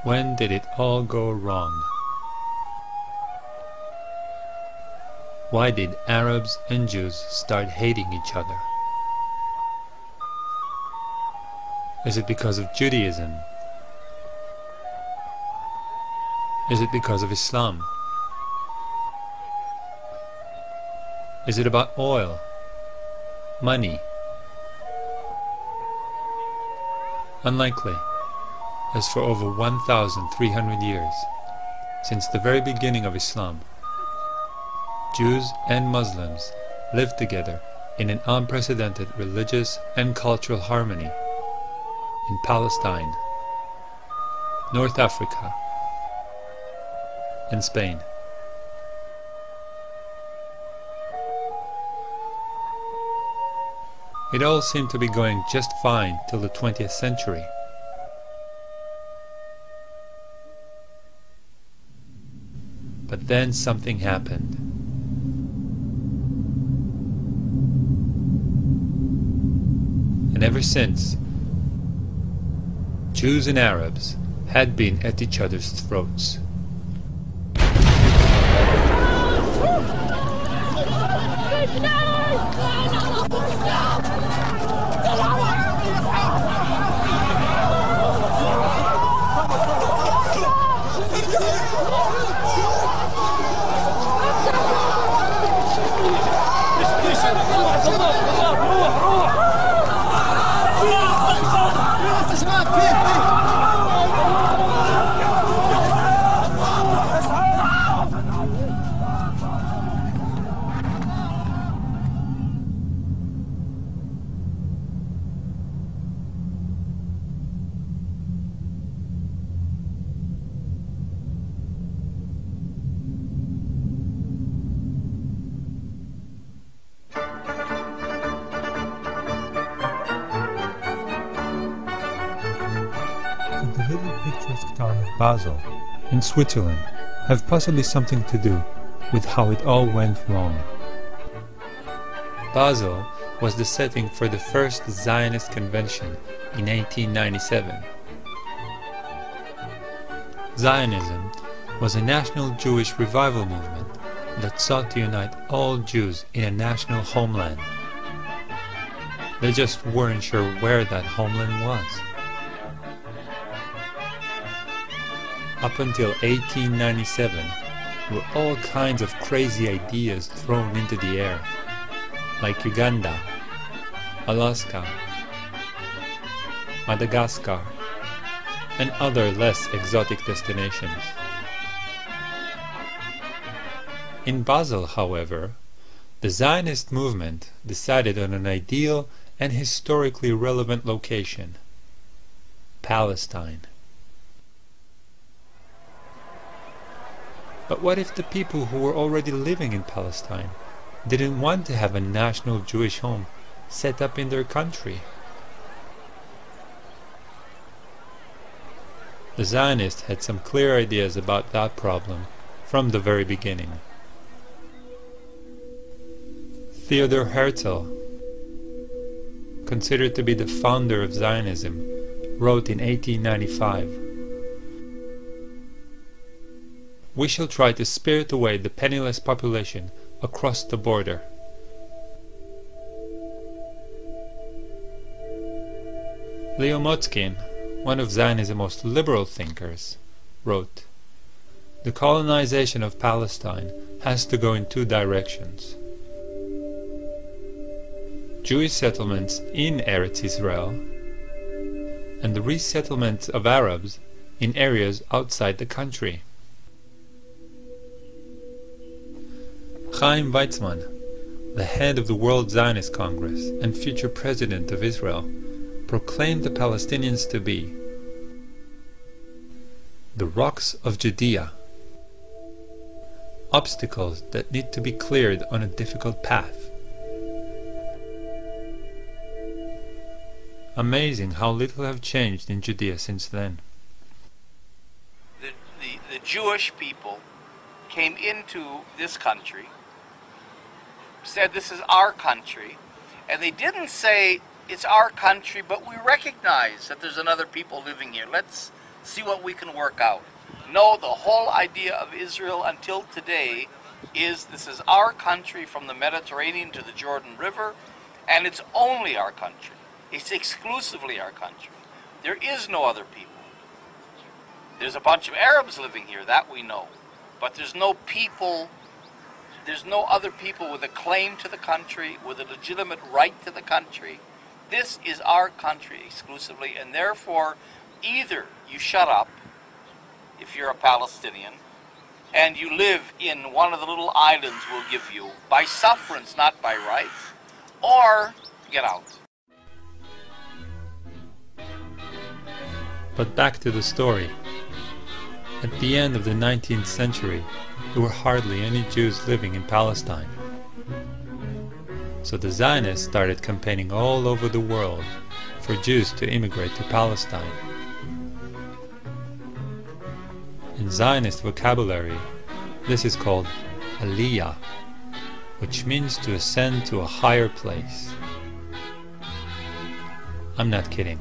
When did it all go wrong? Why did Arabs and Jews start hating each other? Is it because of Judaism? Is it because of Islam? Is it about oil? Money? Unlikely, as for over 1,300 years, since the very beginning of Islam, Jews and Muslims lived together in an unprecedented religious and cultural harmony in Palestine, North Africa, and Spain. It all seemed to be going just fine till the 20th century. But then something happened. And ever since, Jews and Arabs had been at each other's throats. The little picturesque town of Basel, in Switzerland, have possibly something to do with how it all went wrong. Basel was the setting for the first Zionist convention in 1897. Zionism was a national Jewish revival movement that sought to unite all Jews in a national homeland. They just weren't sure where that homeland was. Up until 1897, there were all kinds of crazy ideas thrown into the air, like Uganda, Alaska, Madagascar, and other less exotic destinations. In Basel, however, the Zionist movement decided on an ideal and historically relevant location: Palestine. But what if the people who were already living in Palestine didn't want to have a national Jewish home set up in their country? The Zionists had some clear ideas about that problem from the very beginning. Theodor Herzl, considered to be the founder of Zionism, wrote in 1895, "We shall try to spirit away the penniless population across the border." Leo Motzkin, one of Zionism's most liberal thinkers, wrote, "The colonization of Palestine has to go in two directions: Jewish settlements in Eretz Israel and the resettlement of Arabs in areas outside the country." Chaim Weizmann, the head of the World Zionist Congress and future president of Israel, proclaimed the Palestinians to be the rocks of Judea, obstacles that need to be cleared on a difficult path. Amazing how little have changed in Judea since then. The Jewish people came into this country, said this is our country, and they didn't say it's our country, but we recognize that there's another people living here. Let's see what we can work out. No, the whole idea of Israel until today is this is our country from the Mediterranean to the Jordan River, and it's only our country. It's exclusively our country. There is no other people. There's a bunch of Arabs living here, that we know. But there's no people, there's no other people with a claim to the country, with a legitimate right to the country. This is our country exclusively, and therefore either you shut up if you're a Palestinian and you live in one of the little islands we'll give you by sufferance, not by right, or get out. But back to the story. At the end of the 19th century, there were hardly any Jews living in Palestine. So the Zionists started campaigning all over the world for Jews to immigrate to Palestine. In Zionist vocabulary, this is called Aliyah, which means to ascend to a higher place. I'm not kidding.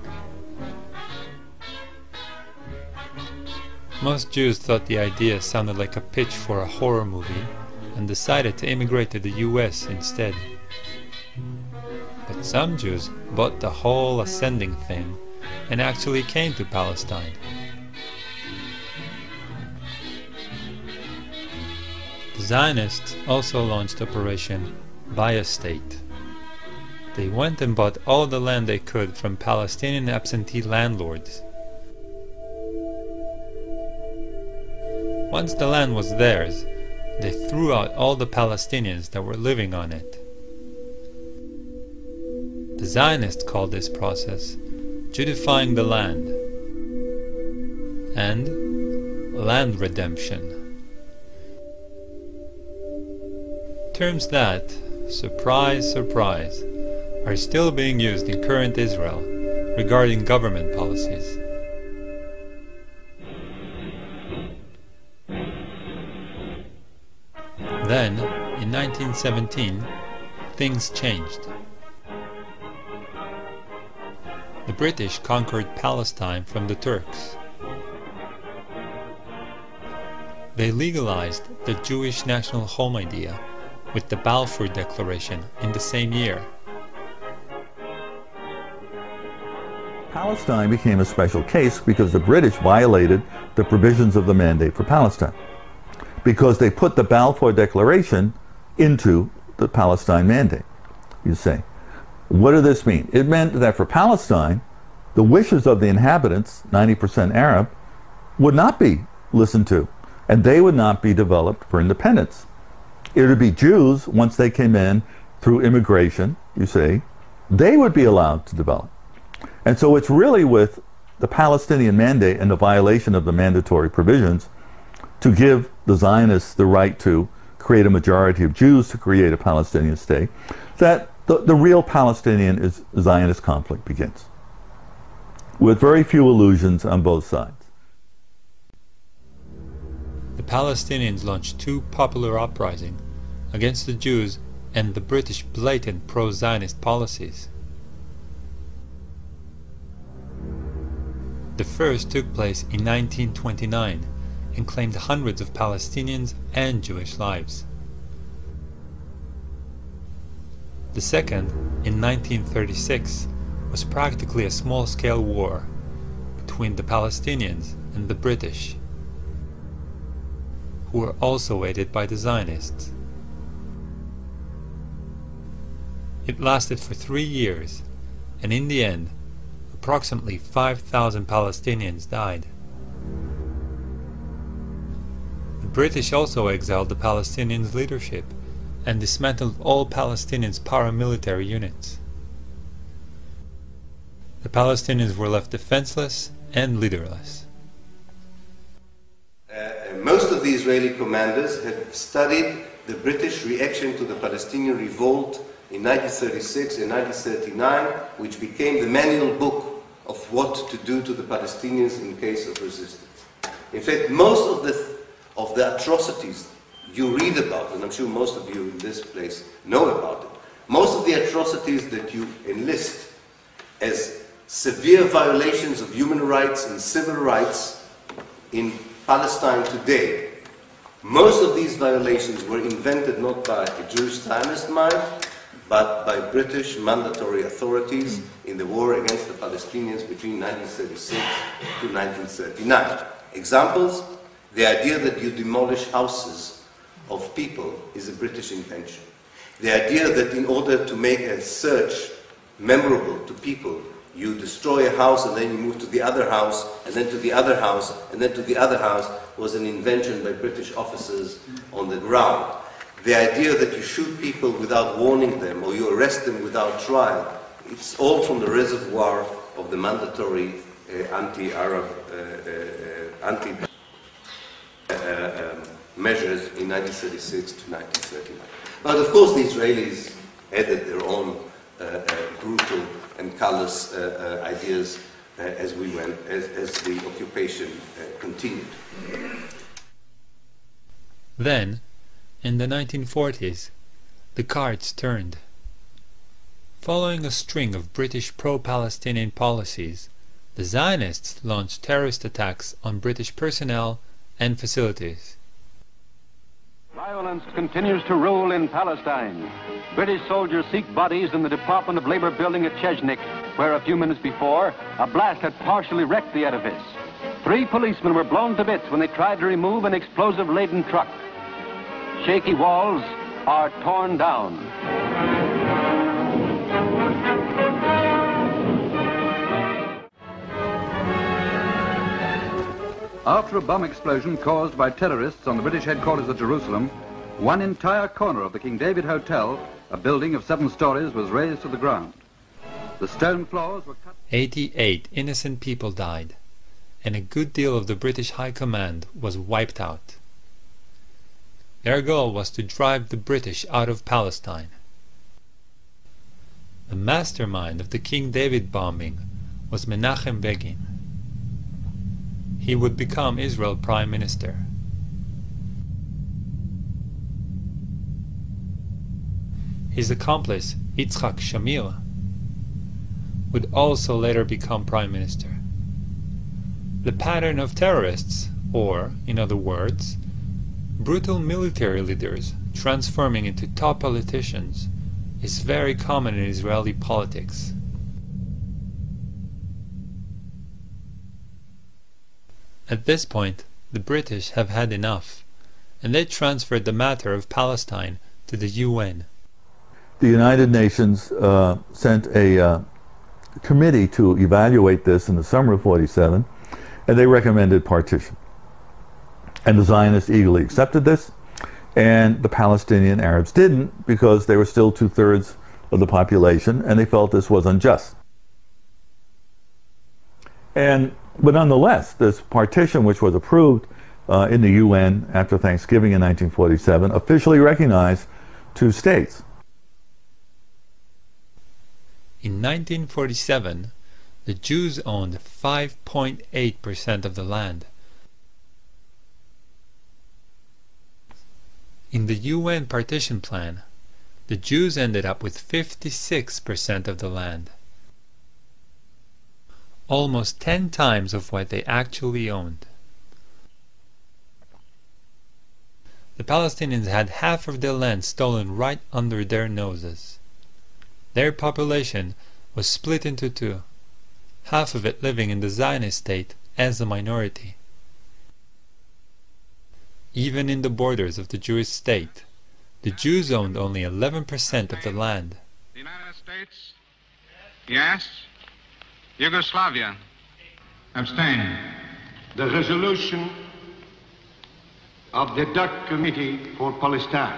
Most Jews thought the idea sounded like a pitch for a horror movie and decided to immigrate to the US instead. But some Jews bought the whole ascending thing and actually came to Palestine. The Zionists also launched Operation Buy a State. They went and bought all the land they could from Palestinian absentee landlords. Once the land was theirs, they threw out all the Palestinians that were living on it. The Zionists called this process Judifying the land and land redemption. Terms that, surprise, surprise, are still being used in current Israel regarding government policies. Then, in 1917, things changed. The British conquered Palestine from the Turks. They legalized the Jewish national home idea with the Balfour Declaration in the same year. Palestine became a special case because the British violated the provisions of the Mandate for Palestine, because they put the Balfour Declaration into the Palestine Mandate, you say. What did this mean? It meant that for Palestine, the wishes of the inhabitants, 90% Arab, would not be listened to, and they would not be developed for independence. It would be Jews, once they came in through immigration, you see, they would be allowed to develop. And so it's really with the Palestinian Mandate and the violation of the mandatory provisions to give the Zionists the right to create a majority of Jews to create a Palestinian state, that the real Palestinian Zionist conflict begins, with very few illusions on both sides. The Palestinians launched two popular uprisings against the Jews and the British blatant pro-Zionist policies. The first took place in 1929 and claimed hundreds of Palestinians and Jewish lives. The second, in 1936, was practically a small-scale war between the Palestinians and the British, who were also aided by the Zionists. It lasted for 3 years, and in the end, approximately 5,000 Palestinians died. The British also exiled the Palestinians' leadership and dismantled all Palestinians' paramilitary units. The Palestinians were left defenseless and leaderless. Most of the Israeli commanders have studied the British reaction to the Palestinian revolt in 1936 and 1939, which became the manual book of what to do to the Palestinians in case of resistance. In fact, most of the atrocities you read about, and I'm sure most of you in this place know about it, most of the atrocities that you enlist as severe violations of human rights and civil rights in Palestine today. Most of these violations were invented not by a Jewish Zionist mind, but by British mandatory authorities in the war against the Palestinians between 1936 to 1939. Examples: the idea that you demolish houses of people is a British invention. The idea that in order to make a search memorable to people, you destroy a house and then you move to the other house, and then to the other house, and then to the other house, was an invention by British officers on the ground. The idea that you shoot people without warning them, or you arrest them without trial, it's all from the reservoir of the mandatory anti-Arab measures in 1936 to 1939. But of course the Israelis added their own brutal and callous ideas as the occupation continued. Then, in the 1940s, the cards turned. Following a string of British pro-Palestinian policies, the Zionists launched terrorist attacks on British personnel and facilities. Violence continues to rule in Palestine. British soldiers seek bodies in the Department of Labor building at Chechnik, where a few minutes before, a blast had partially wrecked the edifice. 3 policemen were blown to bits when they tried to remove an explosive-laden truck. Shaky walls are torn down. After a bomb explosion caused by terrorists on the British headquarters at Jerusalem, one entire corner of the King David Hotel, a building of 7 stories, was razed to the ground. The stone floors were cut. 88 innocent people died, and a good deal of the British High Command was wiped out. Their goal was to drive the British out of Palestine. The mastermind of the King David bombing was Menachem Begin. He would become Israel's Prime Minister. His accomplice, Yitzhak Shamir, would also later become Prime Minister. The pattern of terrorists, or, in other words, brutal military leaders transforming into top politicians, is very common in Israeli politics. At this point, the British have had enough, and they transferred the matter of Palestine to the UN. The United Nations sent a committee to evaluate this in the summer of '47, and they recommended partition. And the Zionists eagerly accepted this, and the Palestinian Arabs didn't, because they were still 2/3 of the population, and they felt this was unjust. But nonetheless, this partition, which was approved in the UN after Thanksgiving in 1947, officially recognized 2 states. In 1947, the Jews owned 5.8% of the land. In the UN partition plan, the Jews ended up with 56% of the land, almost 10 times of what they actually owned. The Palestinians had half of their land stolen right under their noses. Their population was split into 2, half of it living in the Zionist state as a minority. Even in the borders of the Jewish state, the Jews owned only 11% of the land. The United States? Yes. Yugoslavia? Abstain. The resolution of the Dutch Committee for Palestine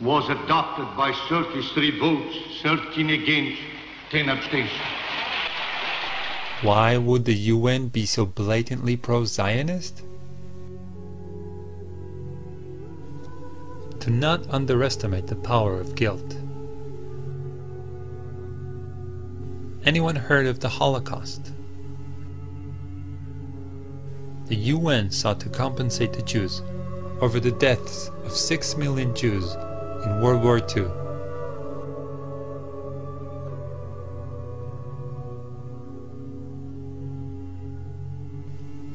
was adopted by 33 votes, 13 against, 10 abstentions. Why would the UN be so blatantly pro-Zionist? To not underestimate the power of guilt. Anyone heard of the Holocaust? The UN sought to compensate the Jews over the deaths of 6 million Jews in World War II.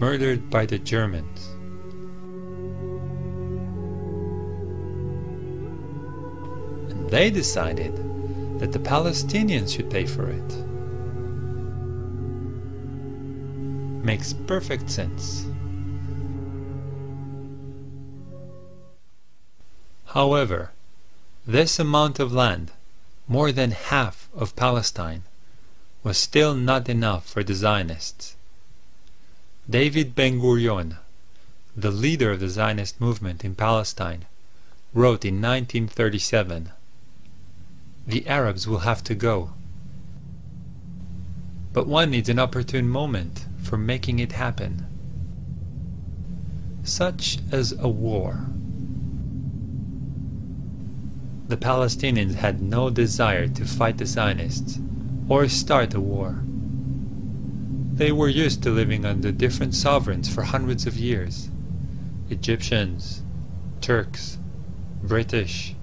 murdered by the Germans. And they decided that the Palestinians should pay for it. Makes perfect sense. However, this amount of land, more than half of Palestine, was still not enough for the Zionists. David Ben-Gurion, the leader of the Zionist movement in Palestine, wrote in 1937, "The Arabs will have to go. But one needs an opportune moment for making it happen, such as a war." The Palestinians had no desire to fight the Zionists or start a war. They were used to living under different sovereigns for hundreds of years: Egyptians, Turks, British,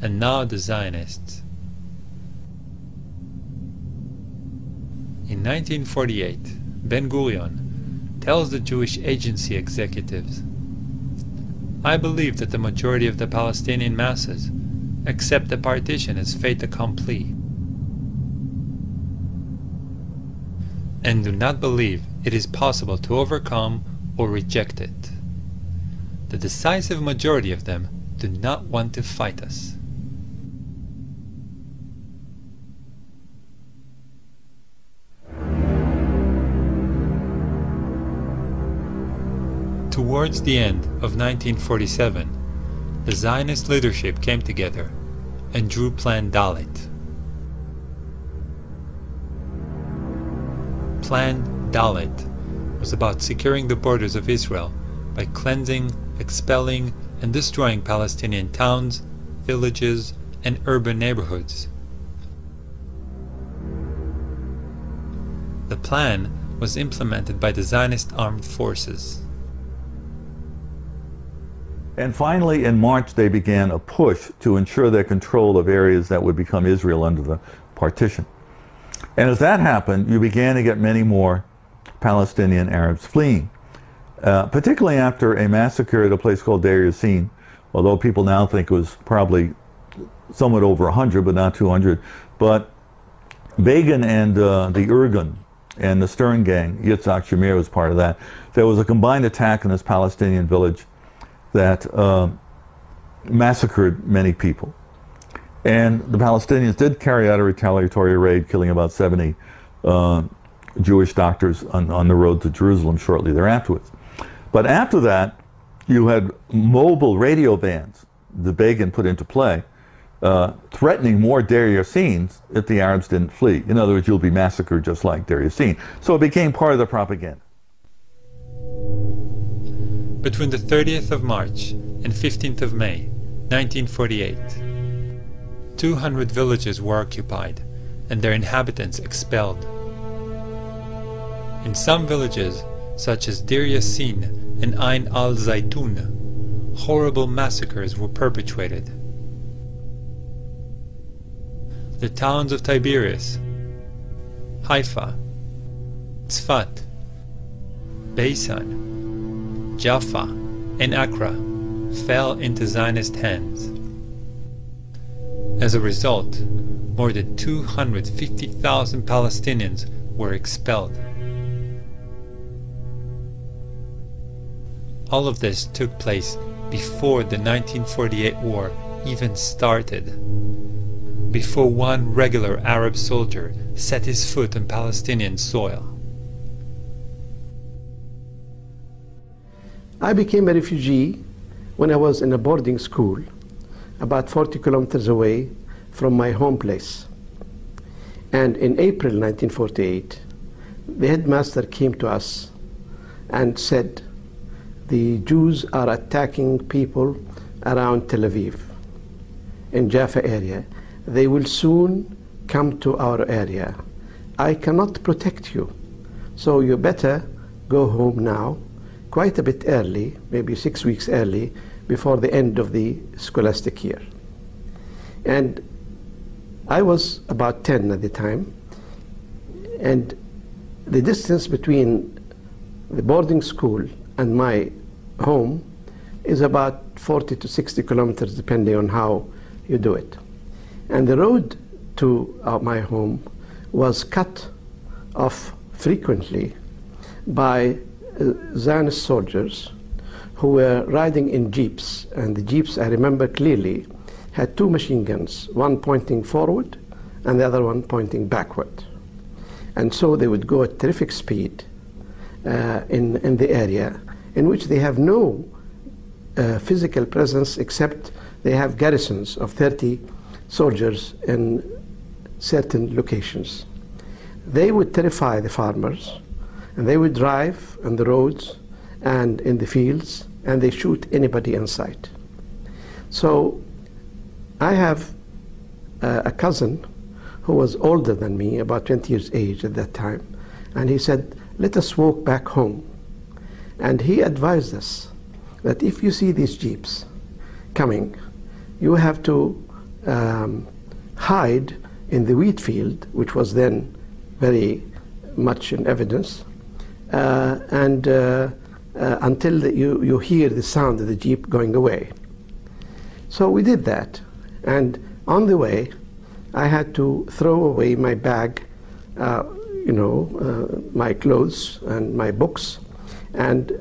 and now the Zionists. In 1948, Ben-Gurion tells the Jewish agency executives, "I believe that the majority of the Palestinian masses accept the partition as fait accompli, and do not believe it is possible to overcome or reject it. The decisive majority of them do not want to fight us." Towards the end of 1947, the Zionist leadership came together and drew Plan Dalet. Plan Dalet was about securing the borders of Israel by cleansing, expelling, and destroying Palestinian towns, villages, and urban neighborhoods. The plan was implemented by the Zionist armed forces. And finally, in March, they began a push to ensure their control of areas that would become Israel under the partition. And as that happened, you began to get many more Palestinian Arabs fleeing, particularly after a massacre at a place called Deir Yassin, although people now think it was probably somewhat over 100, but not 200. But Begin and the Irgun and the Stern gang, Yitzhak Shamir was part of that. There was a combined attack in this Palestinian village that massacred many people. And the Palestinians did carry out a retaliatory raid, killing about 70 Jewish doctors on the road to Jerusalem shortly thereafter. But after that, you had mobile radio bans that Begin put into play, threatening more Deir Yassins if the Arabs didn't flee. In other words, you'll be massacred just like Deir Yassin. So it became part of the propaganda. Between the 30th of March and 15th of May, 1948, 200 villages were occupied and their inhabitants expelled. In some villages, such as Deir Yassin and Ain al-Zaytun, horrible massacres were perpetrated. The towns of Tiberias, Haifa, Tzfat, Beisan, Jaffa, and Accra fell into Zionist hands. As a result, more than 250,000 Palestinians were expelled. All of this took place before the 1948 war even started, before one regular Arab soldier set his foot on Palestinian soil. I became a refugee when I was in a boarding school about 40 kilometers away from my home place. And in April 1948, the headmaster came to us and said, "The Jews are attacking people around Tel Aviv, in Jaffa area. They will soon come to our area. I cannot protect you, so you better go home now, quite a bit early, maybe 6 weeks early, before the end of the scholastic year." And I was about 10 at the time, and the distance between the boarding school and my home is about 40 to 60 kilometers, depending on how you do it. And the road to my home was cut off frequently by Zionist soldiers who were riding in jeeps. And the jeeps, I remember clearly, had two machine guns, one pointing forward and the other one pointing backward. And so they would go at terrific speed in the area in which they have no physical presence, except they have garrisons of 30 soldiers in certain locations. They would terrify the farmers, and they would drive on the roads and in the fields, and they shoot anybody in sight. So I have a cousin who was older than me, about 20 years age at that time, and he said, let us walk back home. And he advised us that if you see these jeeps coming, you have to hide in the wheat field, which was then very much in evidence, until you hear the sound of the jeep going away. So we did that, and on the way I had to throw away my bag, my clothes and my books, and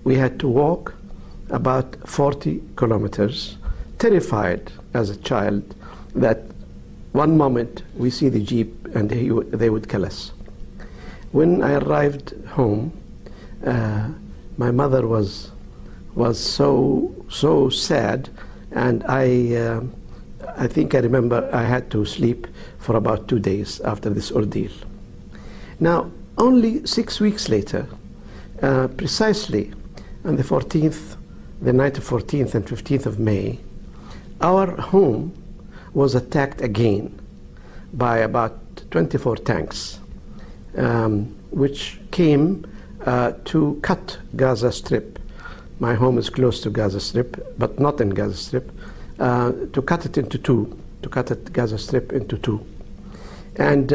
we had to walk about 40 kilometers, terrified as a child that one moment we see the jeep and they would kill us. When I arrived home, my mother was so sad, and I think I remember I had to sleep for about 2 days after this ordeal. Now, only 6 weeks later, precisely on the night of 14th and 15th of May, our home was attacked again by about 24 tanks, which came to cut Gaza Strip. My home is close to Gaza Strip, but not in Gaza Strip, to cut it into two, to cut it, Gaza Strip into two. And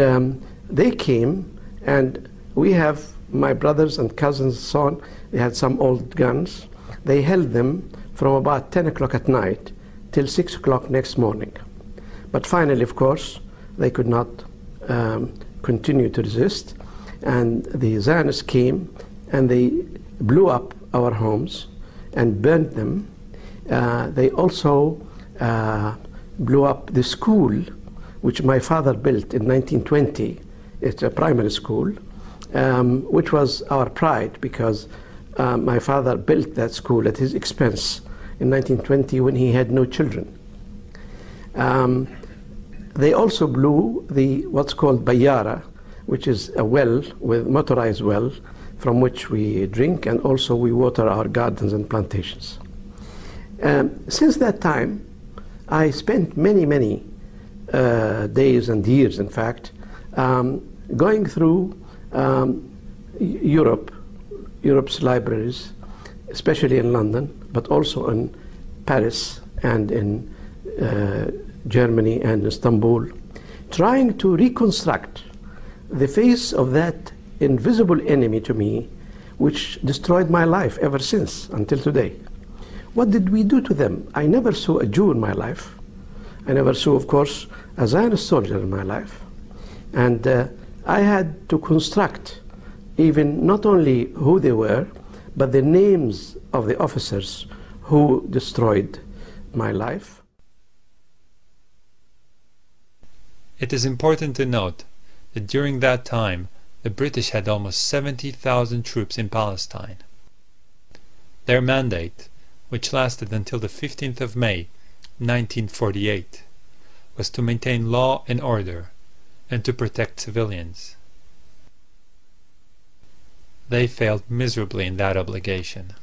they came, and we have my brothers and cousins, so on. They had some old guns. They held them from about 10 o'clock at night till 6 o'clock next morning. But finally, of course, they could not continue to resist, and the Zionists came and they blew up our homes and burned them. They also blew up the school, which my father built in 1920. It's a primary school, which was our pride, because my father built that school at his expense in 1920 when he had no children. They also blew what's called bayara, which is a well, with motorized well, from which we drink, and also we water our gardens and plantations. Since that time, I spent many days and years, in fact, going through Europe's libraries, especially in London, but also in Paris and in Germany and Istanbul, trying to reconstruct the face of that invisible enemy to me, which destroyed my life ever since, until today. What did we do to them? I never saw a Jew in my life. I never saw, of course, a Zionist soldier in my life. And I had to construct even not only who they were, but the names of the officers who destroyed my life. It is important to note that during that time, the British had almost 70,000 troops in Palestine. Their mandate, which lasted until the 15th of May, 1948, was to maintain law and order and to protect civilians. They failed miserably in that obligation.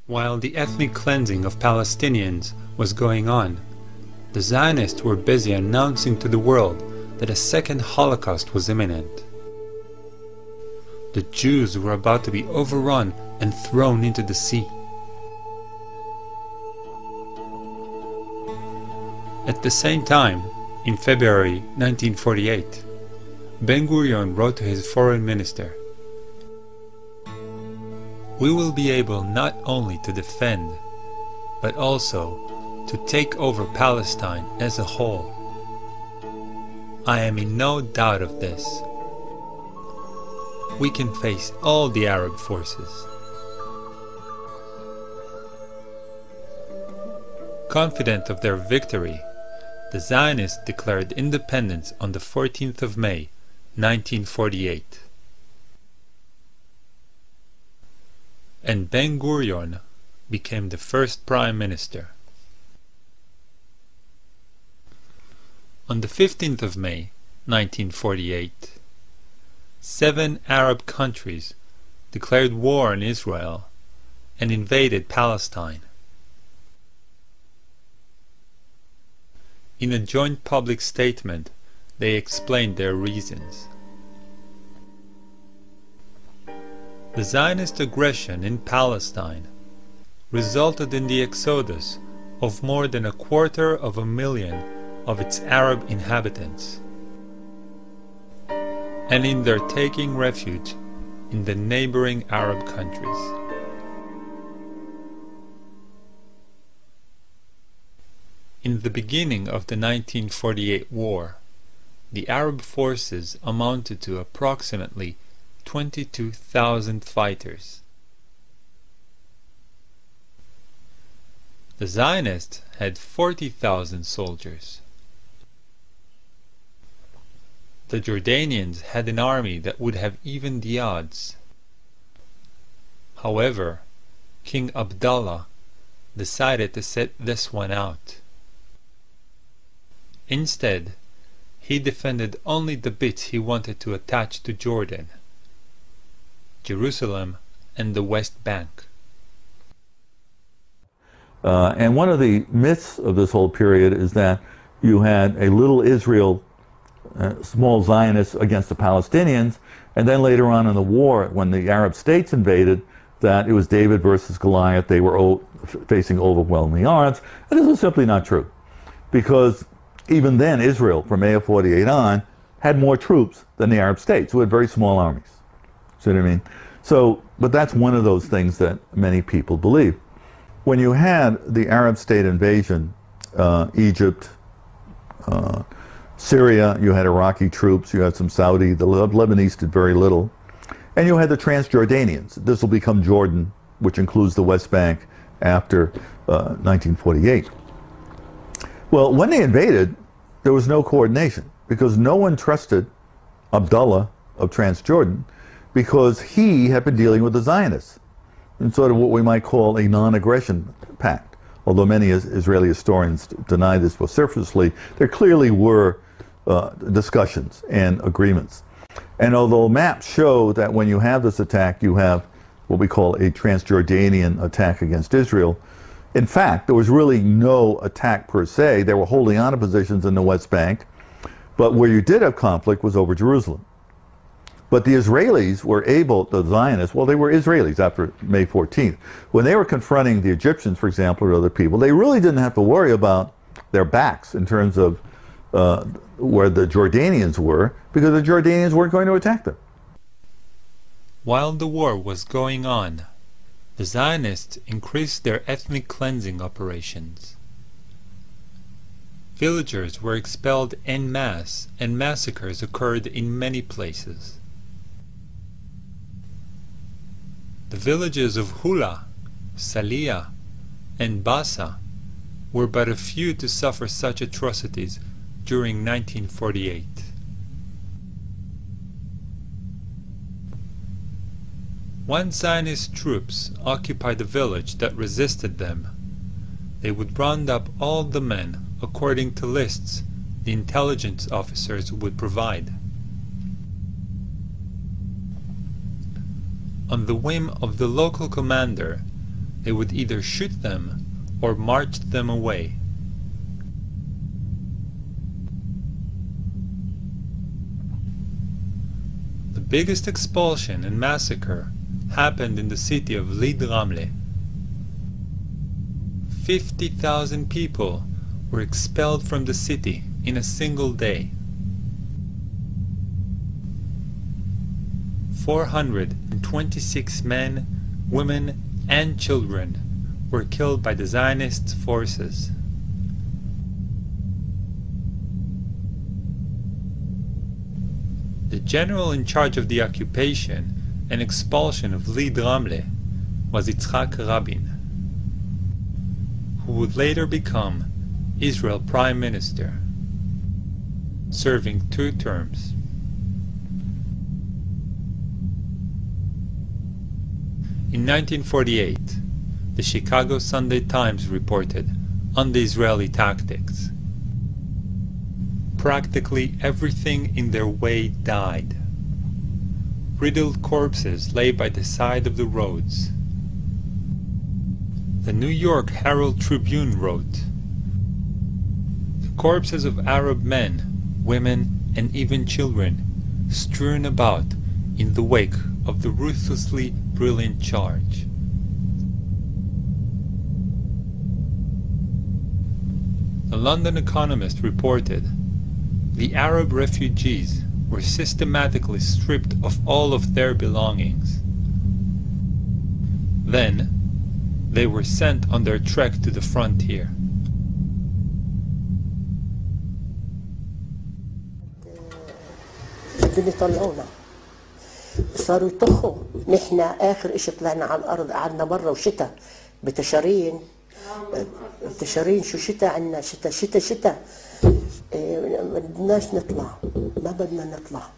While the ethnic cleansing of Palestinians was going on, the Zionists were busy announcing to the world that a second Holocaust was imminent. The Jews were about to be overrun and thrown into the sea. At the same time, in February 1948, Ben-Gurion wrote to his foreign minister, "We will be able not only to defend, but also to take over Palestine as a whole. I am in no doubt of this. We can face all the Arab forces." Confident of their victory, the Zionists declared independence on the 14th of May, 1948. And Ben-Gurion became the first prime minister. On the 15th of May, 1948, 7 Arab countries declared war on Israel and invaded Palestine. In a joint public statement, they explained their reasons. The Zionist aggression in Palestine resulted in the exodus of more than 250,000 of its Arab inhabitants, and in their taking refuge in the neighboring Arab countries. In the beginning of the 1948 war, the Arab forces amounted to approximately 22,000 fighters. The Zionists had 40,000 soldiers. The Jordanians had an army that would have evened the odds. However, King Abdullah decided to sit this one out. Instead, he defended only the bits he wanted to attach to Jordan: Jerusalem and the West Bank. And one of the myths of this whole period is that you had a little Israel, small Zionists against the Palestinians, and then later on in the war, when the Arab states invaded, that it was David versus Goliath. They were facing overwhelming odds. And this is simply not true, because even then Israel, from May of 48 on, had more troops than the Arab states, who had very small armies. See what I mean? So, but that's one of those things that many people believe. When you had the Arab state invasion, Egypt, Syria, you had Iraqi troops, you had some Saudi, the Lebanese did very little, and you had the Transjordanians. This will become Jordan, which includes the West Bank after 1948. Well, when they invaded, there was no coordination, because no one trusted Abdullah of Transjordan, because he had been dealing with the Zionists in sort of what we might call a non-aggression pact. Although many Israeli historians deny this vociferously, there clearly were discussions and agreements. And although maps show that when you have this attack, you have what we call a Transjordanian attack against Israel, in fact, there was really no attack per se. They were holding on to positions in the West Bank, but where you did have conflict was over Jerusalem. But the Israelis were able, the Zionists, well, they were Israelis after May 14th. When they were confronting the Egyptians, for example, or other people, they really didn't have to worry about their backs in terms of where the Jordanians were, because the Jordanians weren't going to attack them. While the war was going on, the Zionists increased their ethnic cleansing operations. Villagers were expelled en masse, and massacres occurred in many places. The villages of Hula, Saliyah, and Bassa were but a few to suffer such atrocities during 1948. Once Zionist troops occupied a village that resisted them, they would round up all the men according to lists the intelligence officers would provide. On the whim of the local commander, they would either shoot them or march them away. The biggest expulsion and massacre happened in the city of Lid Ramle. 50,000 people were expelled from the city in a single day. 426 men, women, and children were killed by the Zionist forces. The general in charge of the occupation and expulsion of Lee Dramle was Yitzhak Rabin, who would later become Israel Prime Minister, serving 2 terms. In 1948, the Chicago Sunday Times reported on the Israeli tactics. Practically everything in their way died. Riddled corpses lay by the side of the roads. The New York Herald Tribune wrote, "The corpses of Arab men, women, and even children strewn about in the wake of the ruthlessly brilliant charge." The London Economist reported, "The Arab refugees were systematically stripped of all of their belongings. Then, they were sent on their trek to the frontier." بدهم يطلعونا، صاروا يطخوا. نحن آخر إشي طلعنا على الأرض قعدنا برا وشتاء بتشارين. تشارين شو شتاء عنا، شتاء ما بدناش نطلع، ما بدنا نطلع.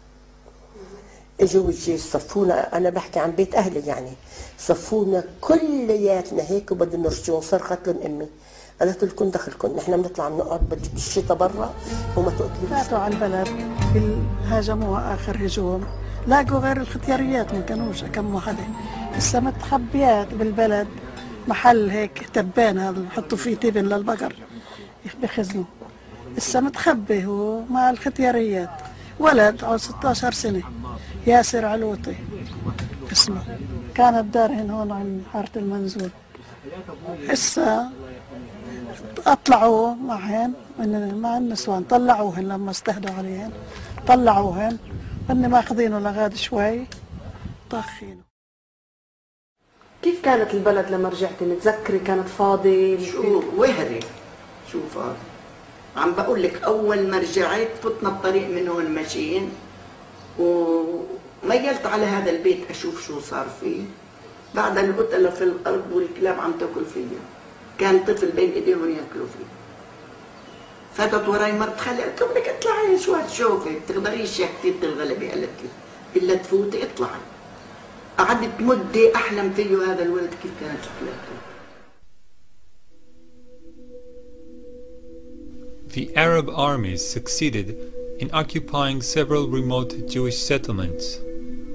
اجوا الجيش صفونا، انا بحكي عن بيت اهلي يعني، صفونا كلياتنا هيك وبدهم يرجعون. صرخت لهم امي، قالت لكم دخلكم، نحن بنطلع بنقعد بالشتاء برا وما تقتلوش. فاتوا على البلد هاجموها اخر هجوم، لاقوا غير الختياريات ما كانوش كم وحده. هسه متخبيات بالبلد محل هيك تبان هذا بحطوا فيه تبن للبقر بخزنوا. هسه متخبي هو مع الختياريات، ولد عمره 16 سنة، ياسر علوطي اسمه، كانت دارهن هون عند حارة المنزول. هسه اطلعوا معهن مع النسوان، طلعوهن لما استهدوا عليهن، طلعوهن هن ماخذينه لغاد شوي طاخينه. كيف كانت البلد لما رجعتي؟ متذكري كانت فاضي؟ شو وهري، شوفها عم بقول لك اول ما رجعت فتنا الطريق من هون ماشيين، وميلت على هذا البيت اشوف شو صار فيه. بعد القتلة في الارض والكلاب عم تاكل فيه، كان طفل بين ايديهم ياكلوا فيه. فاتت وراي مرت خالي، قلت لها بدك اطلعي شو هتشوفي، بتقدريش يا كثير الغلبه، قالت لي الا تفوتي اطلعي. قعدت مده احلم فيه هذا الولد كيف كانت شكلته. The Arab armies succeeded in occupying several remote Jewish settlements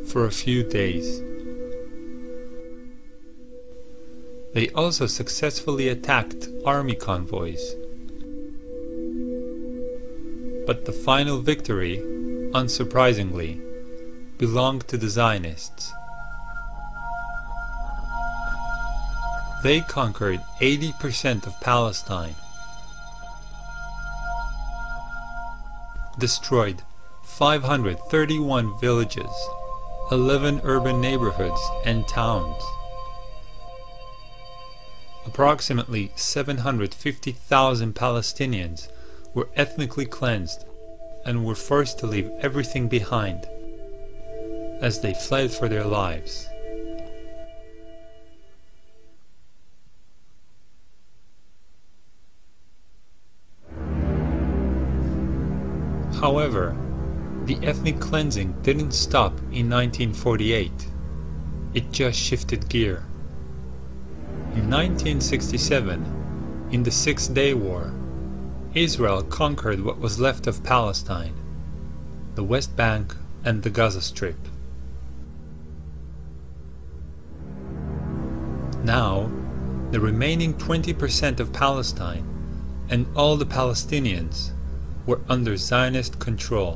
for a few days. They also successfully attacked army convoys. But the final victory, unsurprisingly, belonged to the Zionists. They conquered 80% of Palestine, destroyed 531 villages, 11 urban neighborhoods and towns. Approximately 750,000 Palestinians were ethnically cleansed and were forced to leave everything behind as they fled for their lives. However, the ethnic cleansing didn't stop in 1948. It just shifted gear. In 1967, in the Six-Day War, Israel conquered what was left of Palestine, the West Bank and the Gaza Strip. Now, the remaining 20% of Palestine and all the Palestinians were under Zionist control.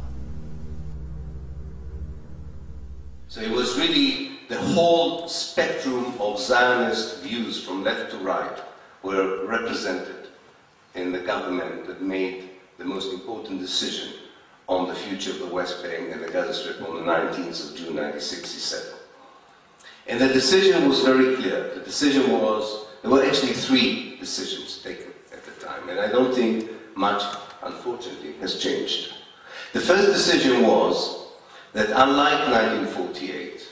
So it was really the whole spectrum of Zionist views from left to right were represented in the government that made the most important decision on the future of the West Bank and the Gaza Strip on the 19th of June 1967. And the decision was very clear. The decision was, there were actually three decisions taken at the time, and I don't think much, unfortunately, has changed. The first decision was that unlike 1948,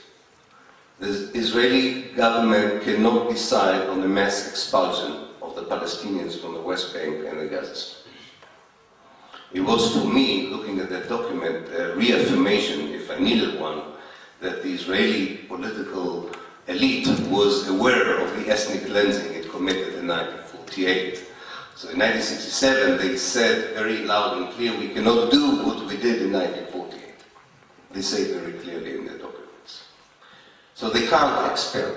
the Israeli government cannot decide on the mass expulsion of the Palestinians from the West Bank and the Gaza Strip. It was, for me, looking at that document, a reaffirmation, if I needed one, that the Israeli political elite was aware of the ethnic cleansing it committed in 1948. So in 1967, they said very loud and clear, we cannot do what we did in 1948. They say very clearly in their documents. So they can't expel.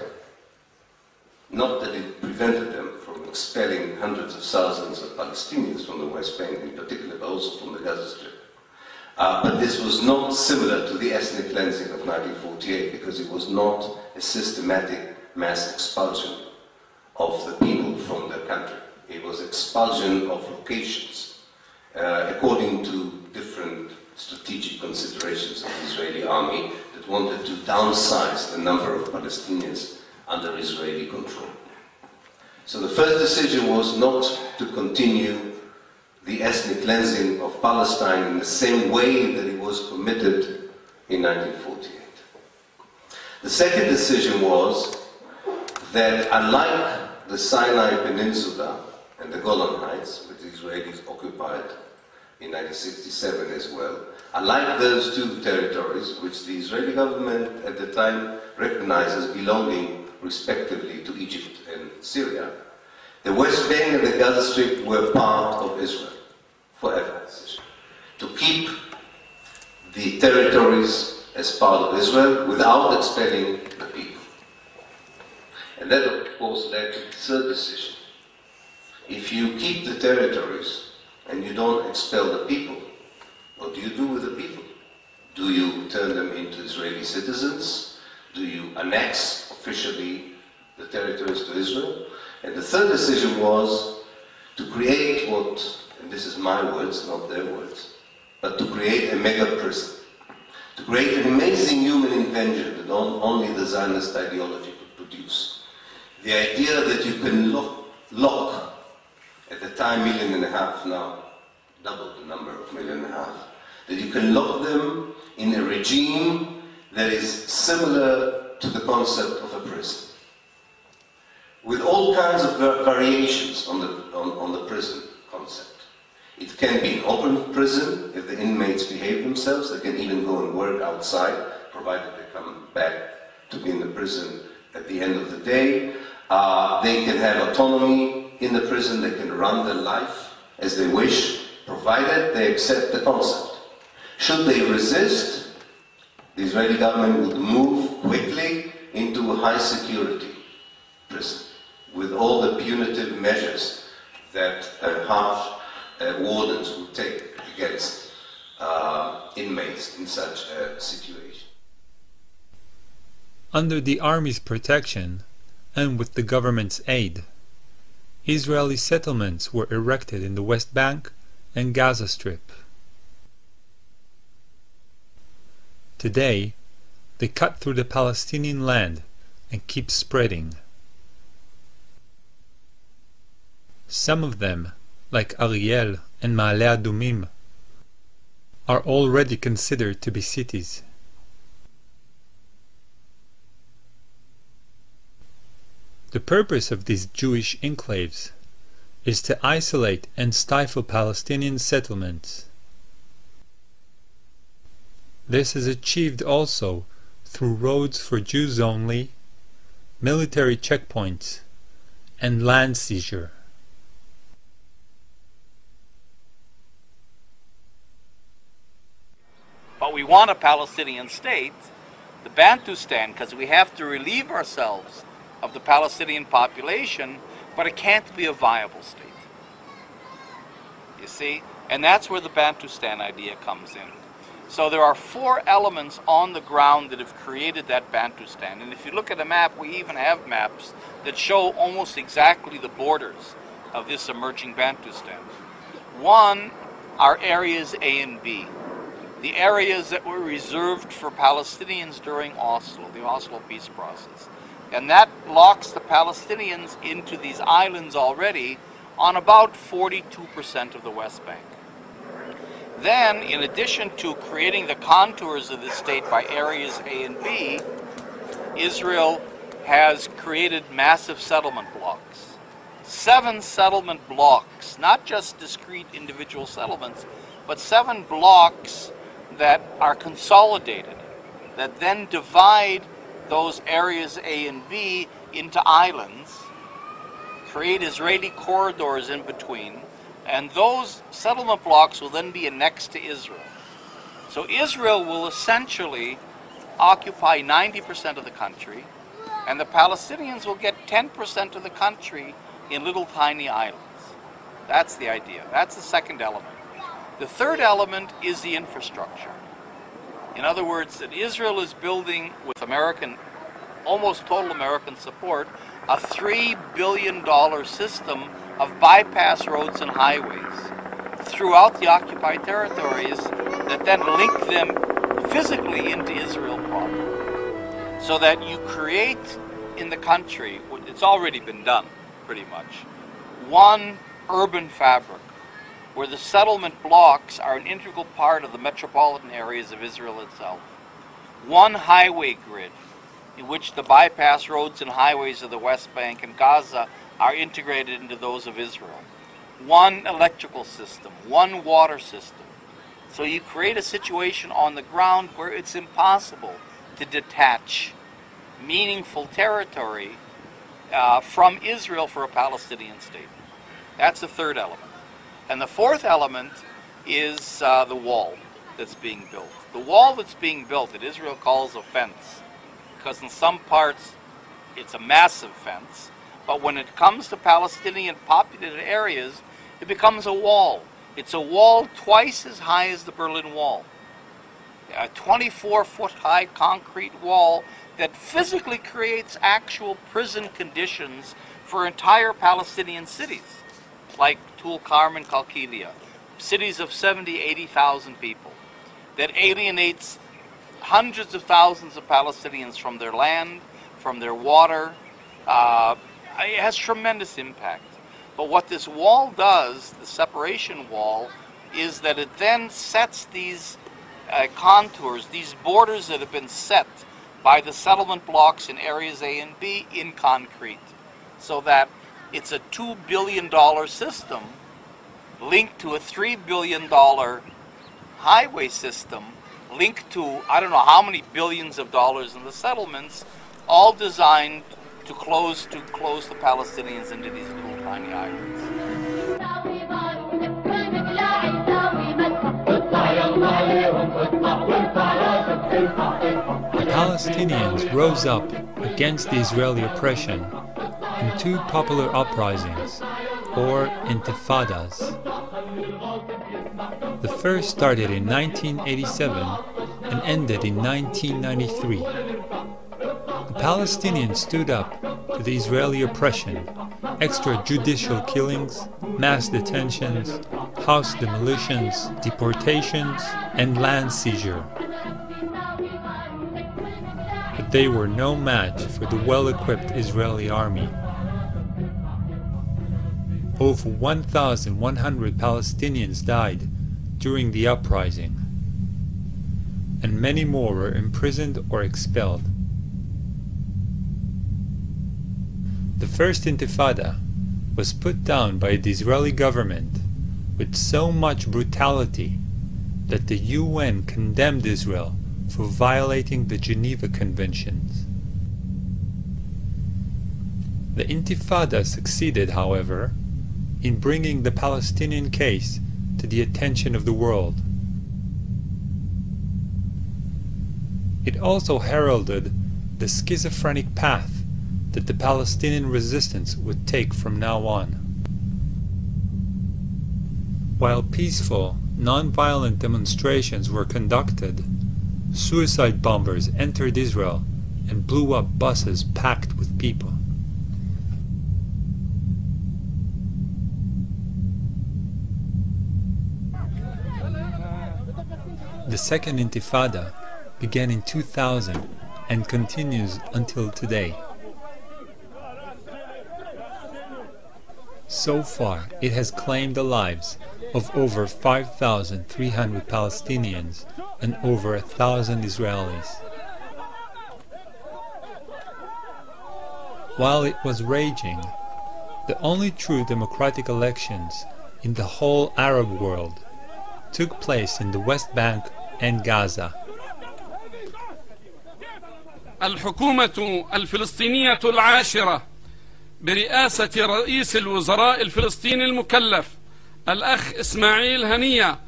Not that it prevented them from expelling hundreds of thousands of Palestinians from the West Bank in particular, but also from the Gaza Strip. But this was not similar to the ethnic cleansing of 1948 because it was not a systematic mass expulsion of the people from their country. It was expulsion of locations according to different strategic considerations of the Israeli army that wanted to downsize the number of Palestinians under Israeli control. So the first decision was not to continue the ethnic cleansing of Palestine in the same way that it was committed in 1948. The second decision was that unlike the Sinai Peninsula and the Golan Heights, which the Israelis occupied in 1967 as well, unlike those two territories, which the Israeli government at the time recognized as belonging respectively to Egypt and Syria, the West Bank and the Gaza Strip were part of Israel forever. To keep the territories as part of Israel without expelling the people. And that, of course, led to the third decision. If you keep the territories and you don't expel the people, what do you do with the people? Do you turn them into Israeli citizens? Do you annex officially the territories to Israel? And the third decision was to create what, and this is my words, not their words, but to create a mega prison. To create an amazing human invention that only the Zionist ideology could produce. The idea that you can lock at the time 1.5 million now, double the number of 1.5 million, that you can lock them in a regime that is similar to the concept of a prison, with all kinds of variations on the prison concept. It can be an open prison if the inmates behave themselves. They can even go and work outside, provided they come back to be in the prison at the end of the day. They can have autonomy in the prison. They can run their life as they wish, provided they accept the concept. Should they resist, the Israeli government would move quickly into a high security prison with all the punitive measures that harsh wardens would take against inmates in such a situation. Under the army's protection, and with the government's aid, Israeli settlements were erected in the West Bank and Gaza Strip. Today, they cut through the Palestinian land and keep spreading. Some of them, like Ariel and Ma'ale Adumim, are already considered to be cities. The purpose of these Jewish enclaves is to isolate and stifle Palestinian settlements. This is achieved also through roads for Jews only, military checkpoints, and land seizure. But we want a Palestinian state, the Bantustan, because we have to relieve ourselves of the Palestinian population, but it can't be a viable state. You see? And that's where the Bantustan idea comes in. So there are 4 elements on the ground that have created that Bantustan. And if you look at a map, we even have maps that show almost exactly the borders of this emerging Bantustan. One are areas A and B. the areas that were reserved for Palestinians during Oslo, the Oslo peace process. And that locks the Palestinians into these islands already on about 42% of the West Bank. Then, in addition to creating the contours of the state by areas A and B, Israel has created massive settlement blocks. 7 settlement blocks, not just discrete individual settlements, but 7 blocks that are consolidated, that then divide those areas A and B into islands, create Israeli corridors in between, and those settlement blocks will then be annexed to Israel. So Israel will essentially occupy 90% of the country, and the Palestinians will get 10% of the country in little tiny islands. That's the idea. That's the second element. The third element is the infrastructure. In other words, that Israel is building, with American, almost total American support, a $3 billion system of bypass roads and highways throughout the occupied territories that then link them physically into Israel proper. So that you create in the country, it's already been done pretty much, one urban fabric where the settlement blocks are an integral part of the metropolitan areas of Israel itself. One highway grid in which the bypass roads and highways of the West Bank and Gaza are integrated into those of Israel. One electrical system, one water system. So you create a situation on the ground where it's impossible to detach meaningful territory from Israel for a Palestinian state. That's the third element. And the fourth element is the wall that's being built. The wall that's being built that Israel calls a fence, because in some parts it's a massive fence, but when it comes to Palestinian populated areas, it becomes a wall. It's a wall twice as high as the Berlin Wall. A 24-foot high concrete wall that physically creates actual prison conditions for entire Palestinian cities, like Tulkarm, Qalqilia, cities of 70, 80,000 people, that alienates hundreds of thousands of Palestinians from their land, from their water. It has tremendous impact. But what this wall does, the separation wall, is that it then sets these contours, these borders that have been set by the settlement blocks in areas A and B in concrete, so that it's a $2 billion system linked to a $3 billion highway system linked to I don't know how many billions of dollars in the settlements, all designed to close the Palestinians into these little tiny islands. The Palestinians rose up against the Israeli oppression in 2 popular uprisings, or intifadas. The first started in 1987 and ended in 1993. The Palestinians stood up to the Israeli oppression, extrajudicial killings, mass detentions, house demolitions, deportations, and land seizure. But they were no match for the well-equipped Israeli army. Over 1,100 Palestinians died during the uprising, and many more were imprisoned or expelled. The first intifada was put down by the Israeli government with so much brutality that the UN condemned Israel for violating the Geneva Conventions. The intifada succeeded, however, in bringing the Palestinian case to the attention of the world. It also heralded the schizophrenic path that the Palestinian resistance would take from now on. While peaceful, non-violent demonstrations were conducted, suicide bombers entered Israel and blew up buses packed with people. The Second Intifada began in 2000 and continues until today. So far, it has claimed the lives of over 5,300 Palestinians and over 1,000 Israelis. While it was raging, the only true democratic elections in the whole Arab world took place in the West Bank and Gaza. الحكومة الفلسطينية العاشرة برئاسة رئيس الوزراء الفلسطيني المكلف الأخ إسماعيل هنية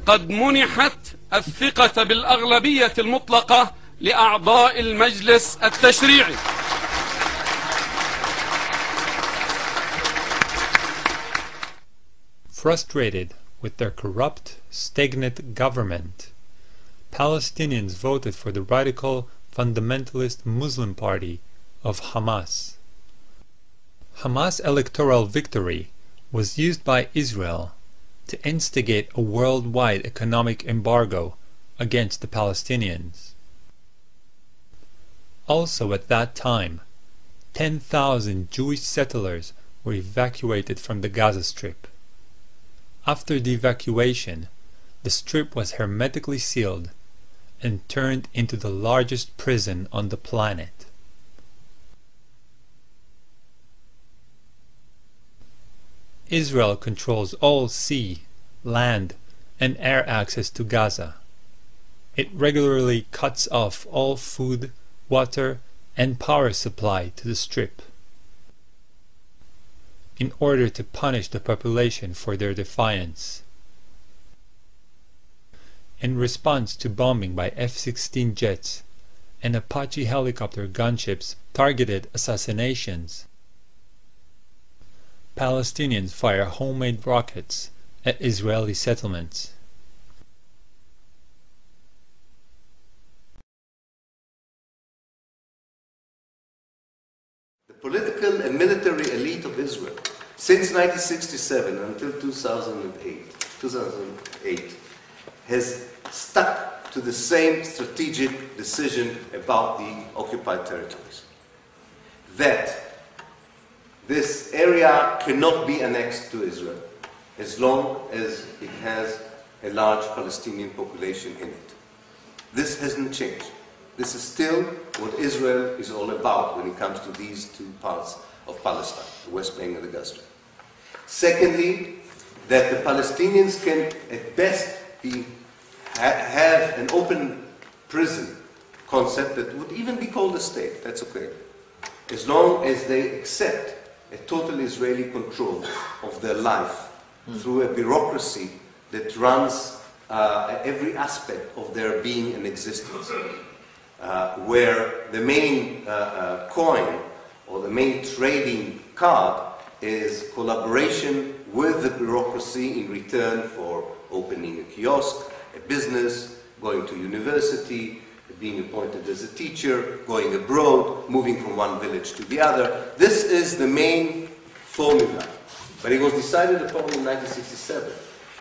قد منحت الثقة بالأغلبية المطلقة لأعضاء المجلس التشريعي. Frustrated with their corrupt, stagnant government, Palestinians voted for the radical fundamentalist Muslim party of Hamas. Hamas' electoral victory was used by Israel to instigate a worldwide economic embargo against the Palestinians. Also at that time, 10,000 Jewish settlers were evacuated from the Gaza Strip. After the evacuation, the strip was hermetically sealed and turned into the largest prison on the planet. Israel controls all sea, land, and air access to Gaza. It regularly cuts off all food, water, and power supply to the strip in order to punish the population for their defiance. In response to bombing by F-16 jets and Apache helicopter gunships targeted assassinations, Palestinians fire homemade rockets at Israeli settlements. The political and military elite of Israel, since 1967 until 2008, has stuck to the same strategic decision about the occupied territories. That this area cannot be annexed to Israel as long as it has a large Palestinian population in it. This hasn't changed. This is still what Israel is all about when it comes to these two parts of Palestine, the West Bank and the Gaza Strip. Secondly, that the Palestinians can at best have an open prison concept that would even be called a state, that's okay, as long as they accept a total Israeli control of their life through a bureaucracy that runs every aspect of their being and existence, where the main coin or the main trading card is collaboration with the bureaucracy in return for opening a kiosk, a business, going to university, being appointed as a teacher, going abroad, moving from one village to the other. This is the main formula. But it was decided upon in 1967.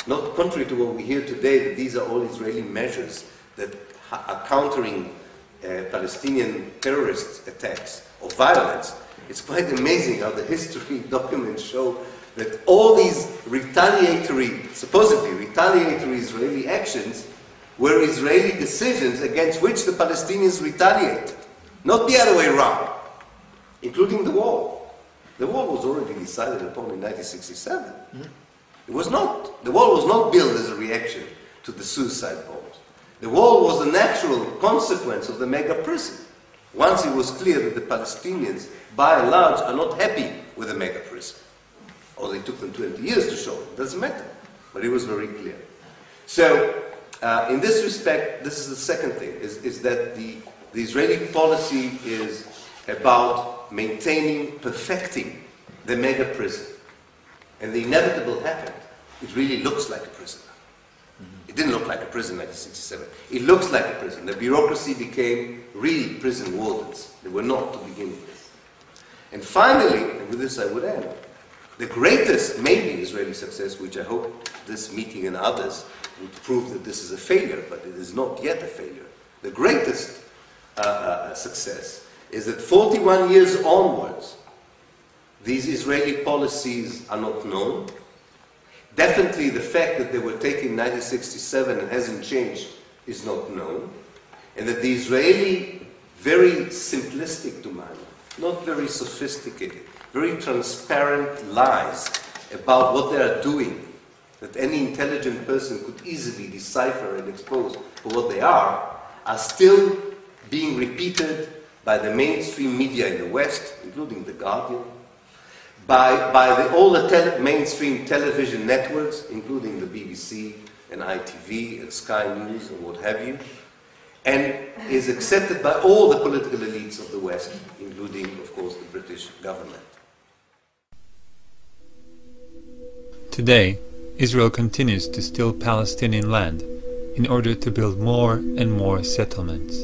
Not contrary to what we hear today, that these are all Israeli measures that are countering Palestinian terrorist attacks or violence. It's quite amazing how the history documents show that all these supposedly retaliatory Israeli actions were Israeli decisions against which the Palestinians retaliated, not the other way around, including the wall. The wall was already decided upon in 1967. It was not. The wall was not built as a reaction to the suicide bombs. The wall was a natural consequence of the mega prison. Once it was clear that the Palestinians, by and large, are not happy with the mega prison, or they took them 20 years to show it, doesn't matter. But it was very clear. So, in this respect, this is the second thing, is that the Israeli policy is about maintaining, perfecting the mega prison. And the inevitable happened. It really looks like a prison. It didn't look like a prison in 1967. It looks like a prison. The bureaucracy became real prison wardens. They were not to begin with. And finally, and with this I would end, the greatest, maybe, Israeli success, which I hope this meeting and others would prove that this is a failure, but it is not yet a failure. The greatest success is that 41 years onwards, these Israeli policies are not known. Definitely the fact that they were taken in 1967 and hasn't changed is not known. And that the Israeli, very simplistic to man, not very sophisticated, very transparent lies about what they are doing, that any intelligent person could easily decipher and expose for what they are still being repeated by the mainstream media in the West, including The Guardian, by all the mainstream television networks, including the BBC and ITV and Sky News and what have you, and is accepted by all the political elites of the West, including, of course, the British government. Today, Israel continues to steal Palestinian land in order to build more and more settlements.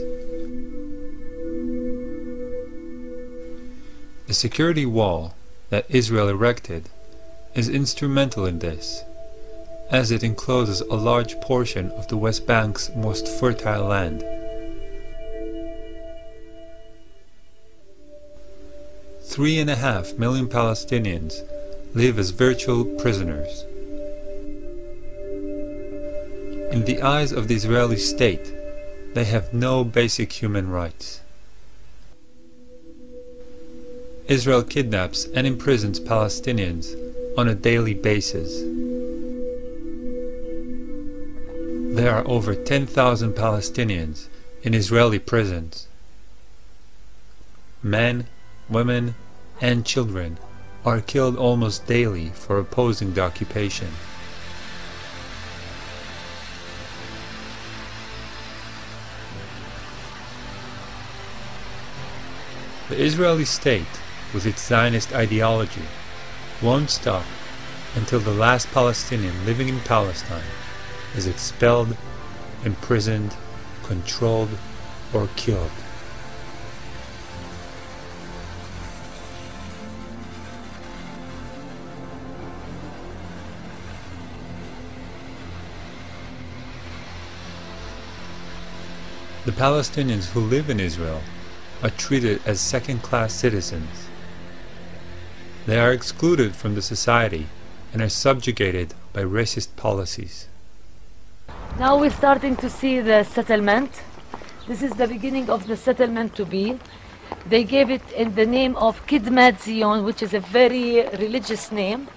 The security wall that Israel erected is instrumental in this, as it encloses a large portion of the West Bank's most fertile land. 3.5 million Palestinians live as virtual prisoners. In the eyes of the Israeli state, they have no basic human rights. Israel kidnaps and imprisons Palestinians on a daily basis. There are over 10,000 Palestinians in Israeli prisons. Men, women, and children are killed almost daily for opposing the occupation. The Israeli state, with its Zionist ideology, won't stop until the last Palestinian living in Palestine is expelled, imprisoned, controlled, or killed. The Palestinians who live in Israel are treated as second-class citizens. They are excluded from the society and are subjugated by racist policies. Now we're starting to see the settlement. This is the beginning of the settlement to be. They gave it in the name of Kidmat Zion, which is a very religious name.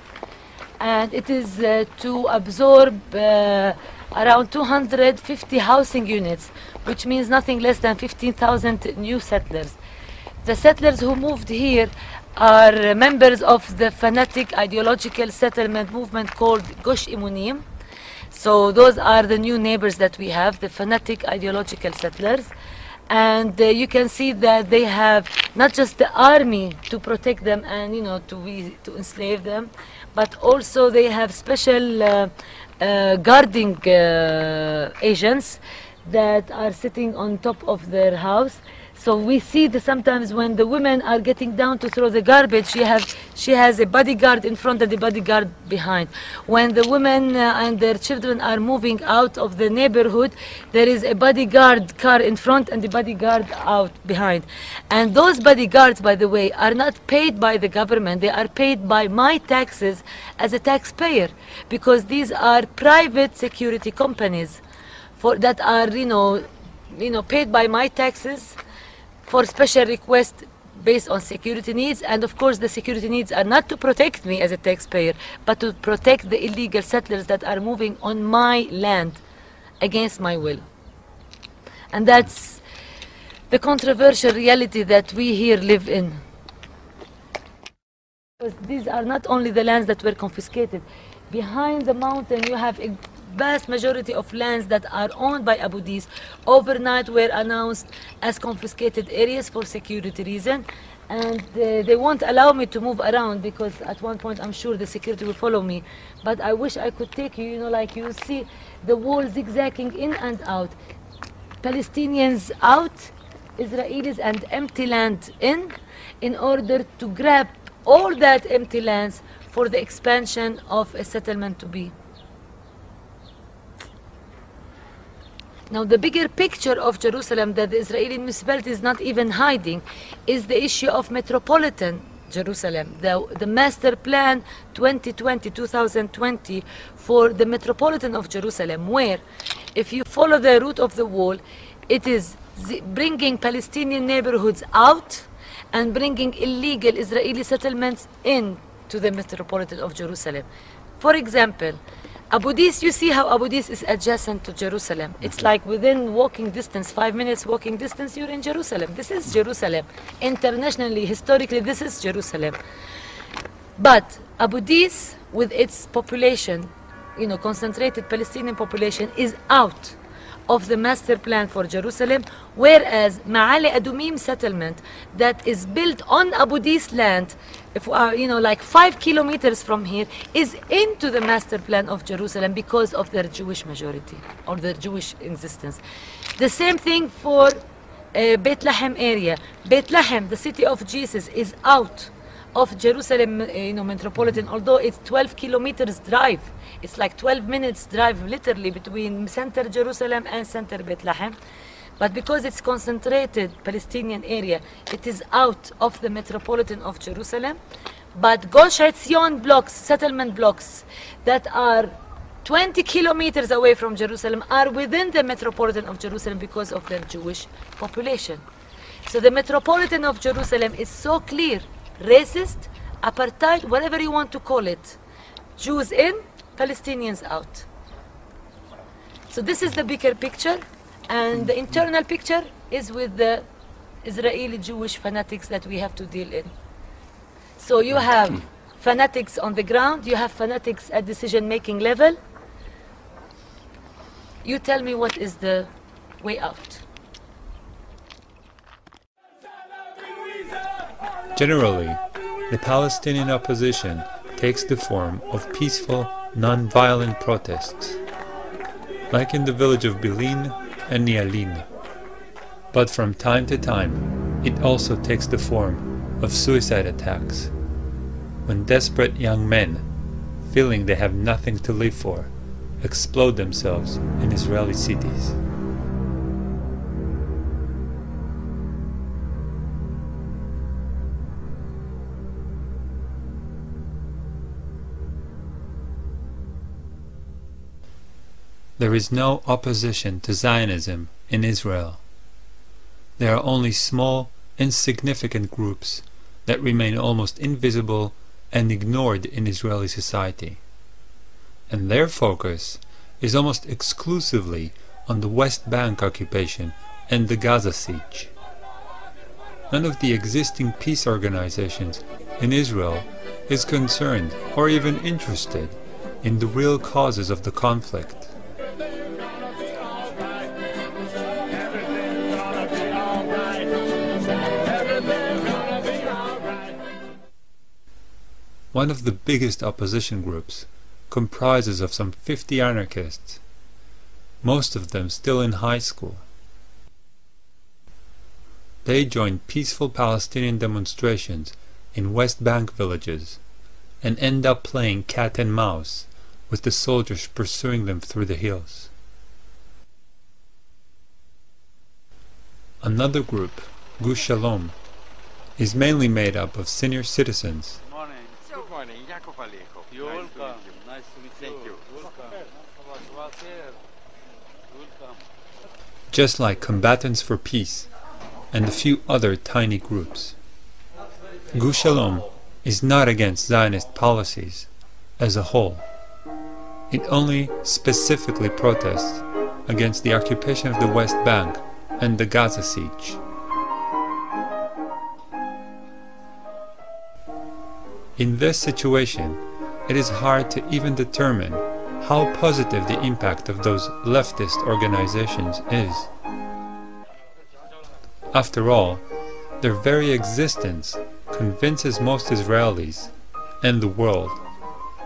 And it is to absorb around 250 housing units, which means nothing less than 15,000 new settlers. The settlers who moved here are members of the fanatic ideological settlement movement called Gush Imunim. So those are the new neighbors that we have, the fanatic ideological settlers. And you can see that they have not just the army to protect them and to enslave them, but also they have special guarding agents that are sitting on top of their house. So we see that sometimes when the women are getting down to throw the garbage, she has a bodyguard in front and a bodyguard behind. When the women and their children are moving out of the neighborhood, there is a bodyguard car in front and a bodyguard out behind. And those bodyguards, by the way, are not paid by the government. They are paid by my taxes as a taxpayer, because these are private security companies that are, paid by my taxes for special requests based on security needs. And of course the security needs are not to protect me as a taxpayer, but to protect the illegal settlers that are moving on my land against my will. And that's the controversial reality that we here live in. Because these are not only the lands that were confiscated. Behind the mountain you have a vast majority of lands that are owned by Abu Dis overnight were announced as confiscated areas for security reasons, and they won't allow me to move around because at one point I'm sure the security will follow me. But I wish I could take you, like you see the wall zigzagging in and out. Palestinians out, Israelis and empty land in order to grab all that empty lands for the expansion of a settlement to be. Now the bigger picture of Jerusalem that the Israeli municipality is not even hiding is the issue of metropolitan Jerusalem, the master plan 2020 for the metropolitan of Jerusalem, where if you follow the route of the wall, it is bringing Palestinian neighborhoods out and bringing illegal Israeli settlements in to the metropolitan of Jerusalem. For example, Abu Dis, you see how Abu Dis is adjacent to Jerusalem. It's like within walking distance, 5 minutes walking distance, you're in Jerusalem. This is Jerusalem. Internationally, historically, this is Jerusalem. But Abu Dis, with its population, concentrated Palestinian population, is out of the master plan for Jerusalem, whereas Ma'ale Adumim settlement that is built on Abu Dis land, like 5 kilometers from here, is into the master plan of Jerusalem because of their Jewish majority or their Jewish existence. The same thing for Bethlehem area. Bethlehem, the city of Jesus, is out of Jerusalem, metropolitan, although it's 12 kilometers drive. It's like 12 minutes drive literally between center Jerusalem and center Bethlehem. But because it's concentrated Palestinian area, it is out of the metropolitan of Jerusalem. But Gush Etzion blocks, settlement blocks that are 20 kilometers away from Jerusalem are within the metropolitan of Jerusalem because of their Jewish population. So the metropolitan of Jerusalem is so clear, racist, apartheid, whatever you want to call it. Jews in, Palestinians out. So this is the bigger picture, and the internal picture is with the Israeli Jewish fanatics that we have to deal in. So you have fanatics on the ground, you have fanatics at decision-making level. You tell me what is the way out. Generally, the Palestinian opposition takes the form of peaceful, non-violent protests, like in the village of Bilin and Nialin. But from time to time, it also takes the form of suicide attacks, when desperate young men, feeling they have nothing to live for, explode themselves in Israeli cities. There is no opposition to Zionism in Israel. There are only small, insignificant groups that remain almost invisible and ignored in Israeli society. And their focus is almost exclusively on the West Bank occupation and the Gaza siege. None of the existing peace organizations in Israel is concerned or even interested in the real causes of the conflict. One of the biggest opposition groups comprises of some 50 anarchists, most of them still in high school. They join peaceful Palestinian demonstrations in West Bank villages and end up playing cat and mouse with the soldiers pursuing them through the hills. Another group, Gush Shalom, is mainly made up of senior citizens. You're welcome. Nice to meet you. Thank you. Welcome. Just like Combatants for Peace and a few other tiny groups. Gush Shalom is not against Zionist policies as a whole. It only specifically protests against the occupation of the West Bank and the Gaza siege. In this situation, it is hard to even determine how positive the impact of those leftist organizations is. After all, their very existence convinces most Israelis and the world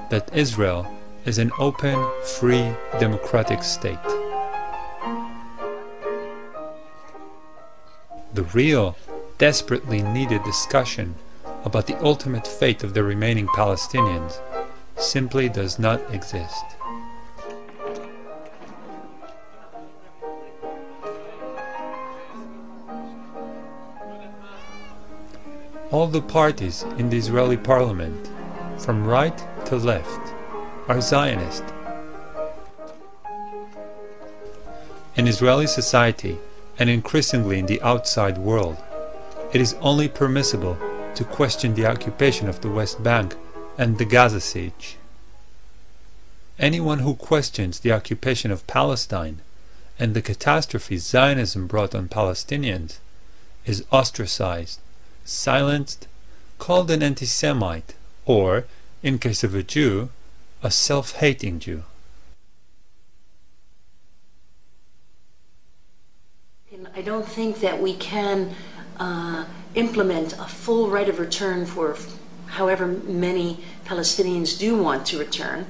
that Israel is an open, free, democratic state. The real, desperately needed discussion about the ultimate fate of the remaining Palestinians simply does not exist. All the parties in the Israeli parliament, from right to left, are Zionist. In Israeli society, and increasingly in the outside world, it is only permissible to question the occupation of the West Bank and the Gaza siege. Anyone who questions the occupation of Palestine and the catastrophe Zionism brought on Palestinians is ostracized, silenced, called an anti-Semite, or, in case of a Jew, a self-hating Jew. I don't think that we can implement a full right of return for however many Palestinians do want to return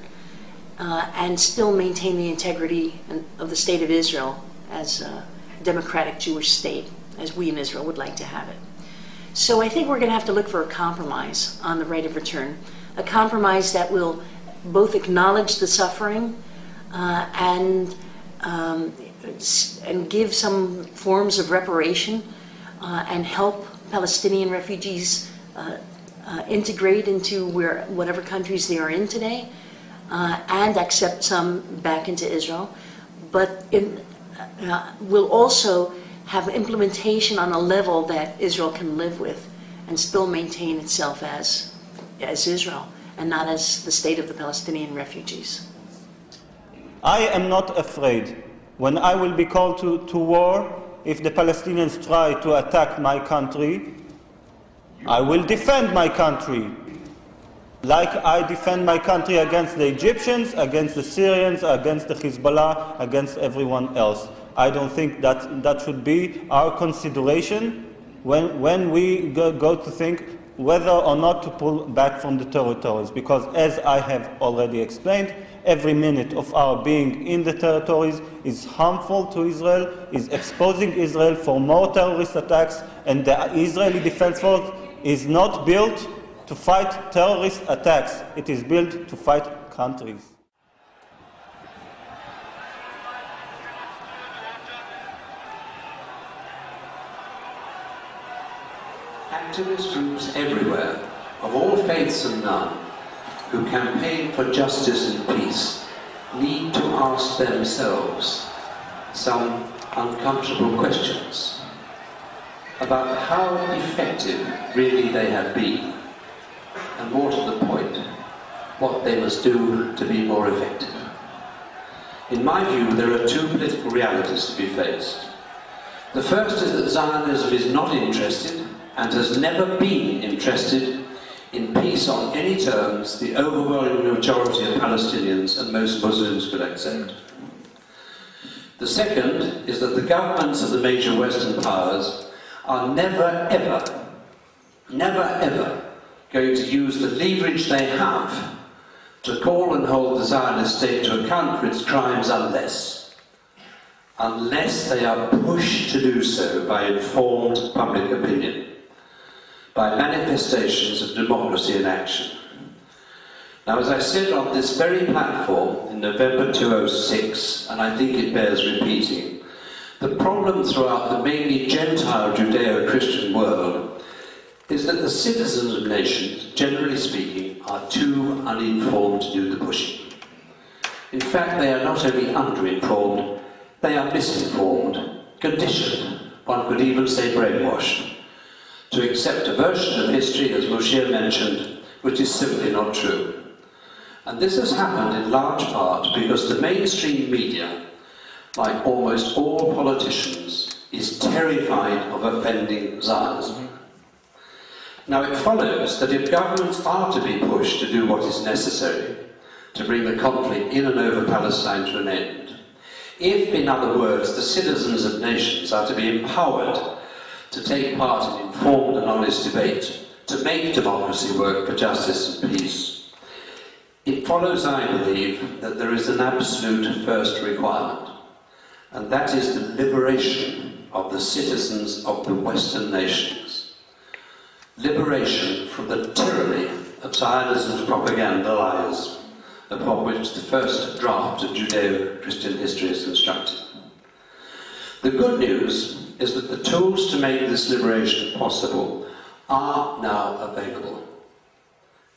and still maintain the integrity of the State of Israel as a democratic Jewish state, as we in Israel would like to have it. So I think we're going to have to look for a compromise on the right of return, a compromise that will both acknowledge the suffering and give some forms of reparation and help Palestinian refugees integrate into whatever countries they are in today and accept some back into Israel. But will also have implementation on a level that Israel can live with and still maintain itself as Israel and not as the state of the Palestinian refugees. I am not afraid. When I will be called to war, if the Palestinians try to attack my country, I will defend my country. Like I defend my country against the Egyptians, against the Syrians, against the Hezbollah, against everyone else. I don't think that should be our consideration when we go to think whether or not to pull back from the territories. Because as I have already explained, every minute of our being in the territories is harmful to Israel, is exposing Israel for more terrorist attacks, and the Israeli Defense Force is not built to fight terrorist attacks. It is built to fight countries. Activist groups everywhere, of all faiths and none, who campaign for justice and peace, need to ask themselves some uncomfortable questions about how effective really they have been, and more to the point, what they must do to be more effective. In my view, there are two political realities to be faced. The first is that Zionism is not interested, and has never been interested, in peace on any terms the overwhelming majority of Palestinians and most Muslims could accept. The second is that the governments of the major Western powers are never ever going to use the leverage they have to call and hold the Zionist state to account for its crimes unless they are pushed to do so by informed public opinion, by manifestations of democracy in action. Now, as I said on this very platform in November 2006, and I think it bears repeating, the problem throughout the mainly Gentile Judeo-Christian world is that the citizens of nations, generally speaking, are too uninformed to do the pushing. In fact, they are not only underinformed, they are misinformed, conditioned, one could even say brainwashed, to accept a version of history, as Moshe mentioned, which is simply not true. And this has happened in large part because the mainstream media, like almost all politicians, is terrified of offending Zionism. Now it follows that if governments are to be pushed to do what is necessary to bring the conflict in and over Palestine to an end, if, in other words, the citizens of nations are to be empowered to take part in informed and honest debate, to make democracy work for justice and peace, it follows, I believe, that there is an absolute first requirement, and that is the liberation of the citizens of the Western nations. Liberation from the tyranny of Zionism's propaganda lies, upon which the first draft of Judeo-Christian history is constructed. The good news is that the tools to make this liberation possible are now available.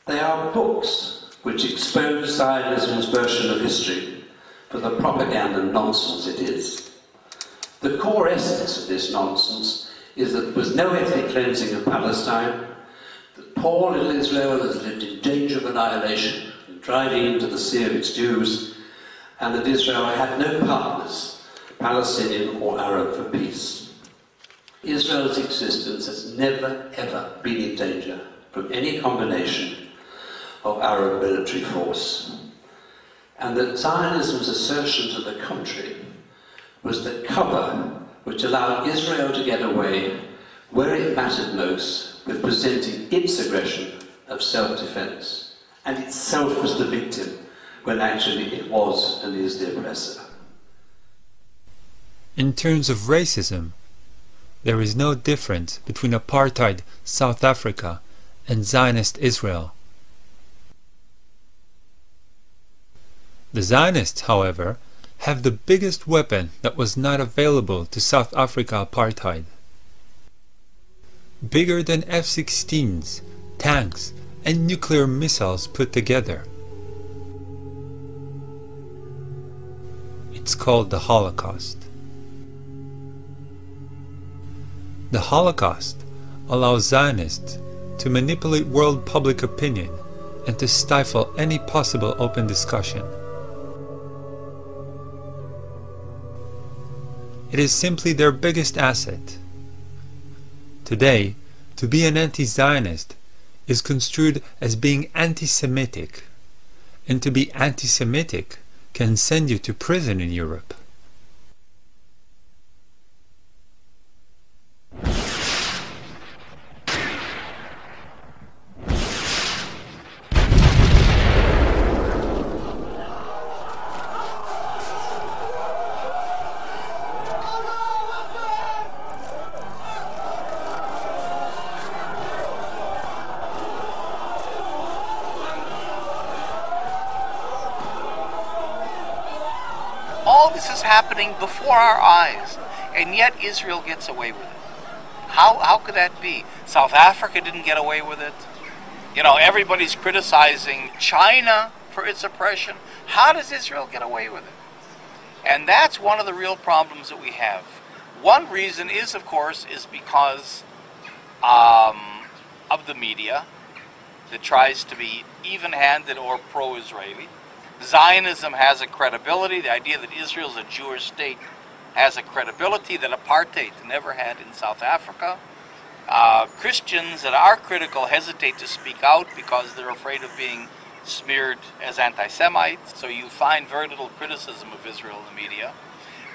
They are books which expose Zionism's version of history for the propaganda nonsense it is. The core essence of this nonsense is that there was no ethnic cleansing of Palestine, that poor little Israel has lived in danger of annihilation, driving into the sea of its Jews, and that Israel had no partners, Palestinian or Arab, for peace. Israel's existence has never, ever been in danger from any combination of Arab military force. And that Zionism's assertion to the contrary was the cover which allowed Israel to get away where it mattered most with presenting its aggression of self-defense, and itself was the victim when actually it was and is the oppressor. In terms of racism, there is no difference between apartheid South Africa and Zionist Israel. The Zionists, however, have the biggest weapon that was not available to South Africa apartheid. Bigger than F-16s, tanks, and nuclear missiles put together. It's called the Holocaust. The Holocaust allows Zionists to manipulate world public opinion and to stifle any possible open discussion. It is simply their biggest asset. Today, to be an anti-Zionist is construed as being anti-Semitic, and to be anti-Semitic can send you to prison in Europe. All this is happening before our eyes, and yet Israel gets away with it. How could that be? South Africa didn't get away with it. You know, everybody's criticizing China for its oppression. How does Israel get away with it? And that's one of the real problems that we have. One reason is, of course, is because of the media that tries to be even-handed or pro-Israeli. Zionism has a credibility. The idea that Israel is a Jewish state has a credibility that apartheid never had in South Africa. Christians that are critical hesitate to speak out because they're afraid of being smeared as anti-Semites. So you find very little criticism of Israel in the media.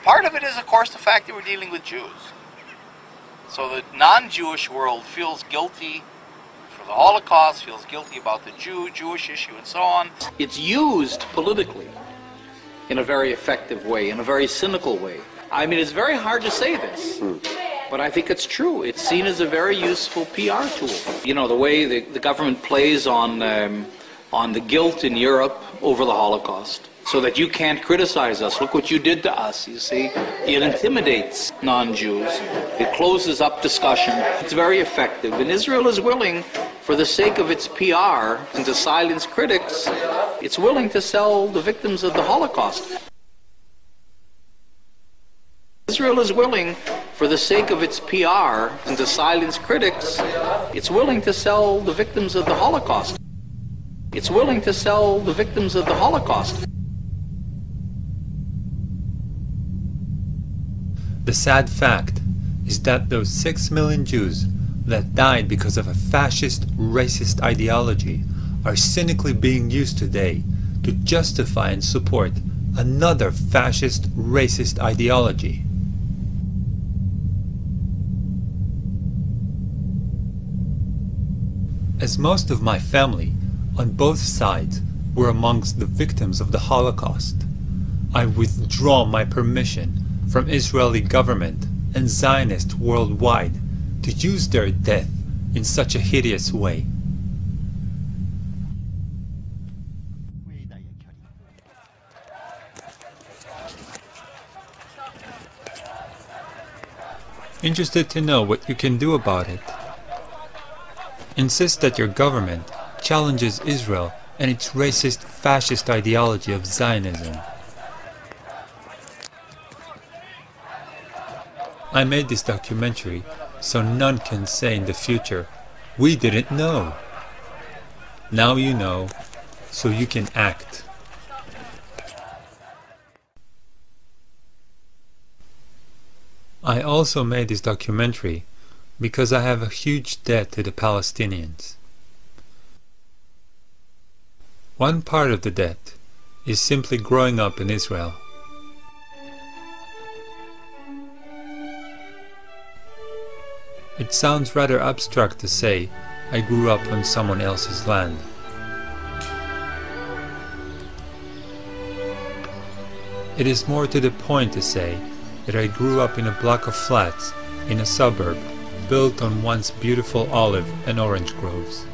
Part of it is, of course, the fact that we're dealing with Jews. So the non-Jewish world feels guilty for the Holocaust, feels guilty about the Jewish issue, and so on. It's used politically in a very effective way, in a very cynical way. I mean, it's very hard to say this, but I think it's true. It's seen as a very useful PR tool. You know, the way the government plays on the guilt in Europe over the Holocaust, so that you can't criticize us. Look what you did to us, you see. It intimidates non-Jews. It closes up discussion. It's very effective. And Israel is willing, for the sake of its PR and to silence critics, it's willing to sell the victims of the Holocaust. Israel is willing, for the sake of its PR and to silence critics, it's willing to sell the victims of the Holocaust. It's willing to sell the victims of the Holocaust. The sad fact is that those 6 million Jews that died because of a fascist, racist ideology are cynically being used today to justify and support another fascist, racist ideology. As most of my family, on both sides, were amongst the victims of the Holocaust, I withdraw my permission from Israeli government and Zionists worldwide to use their death in such a hideous way. Interested to know what you can do about it? Insist that your government challenges Israel and its racist, fascist ideology of Zionism. I made this documentary so none can say in the future, "We didn't know." Now you know, so you can act. I also made this documentary because I have a huge debt to the Palestinians. One part of the debt is simply growing up in Israel. It sounds rather abstract to say I grew up on someone else's land. It is more to the point to say that I grew up in a block of flats in a suburb built on once beautiful olive and orange groves.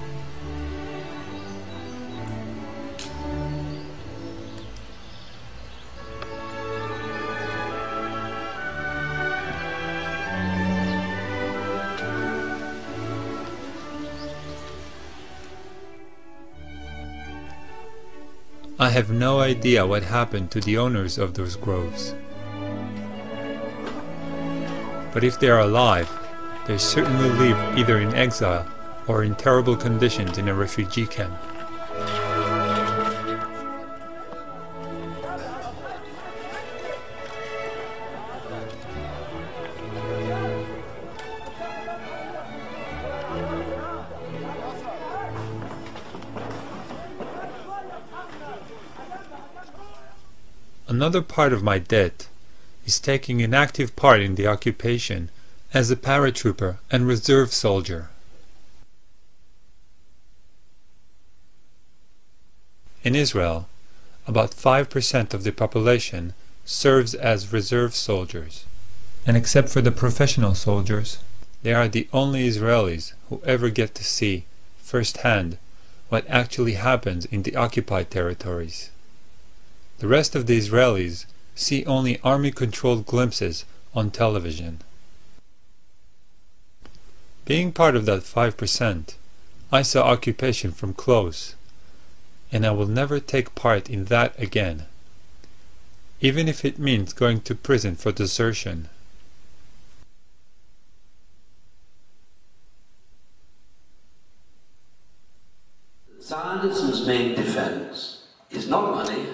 I have no idea what happened to the owners of those groves. But if they are alive, they certainly live either in exile or in terrible conditions in a refugee camp. Another part of my debt is taking an active part in the occupation as a paratrooper and reserve soldier. In Israel, about 5% of the population serves as reserve soldiers, and except for the professional soldiers, they are the only Israelis who ever get to see firsthand what actually happens in the occupied territories. The rest of the Israelis see only army-controlled glimpses on television. Being part of that 5%, I saw occupation from close, and I will never take part in that again, even if it means going to prison for desertion. Zionism's main defense is not money,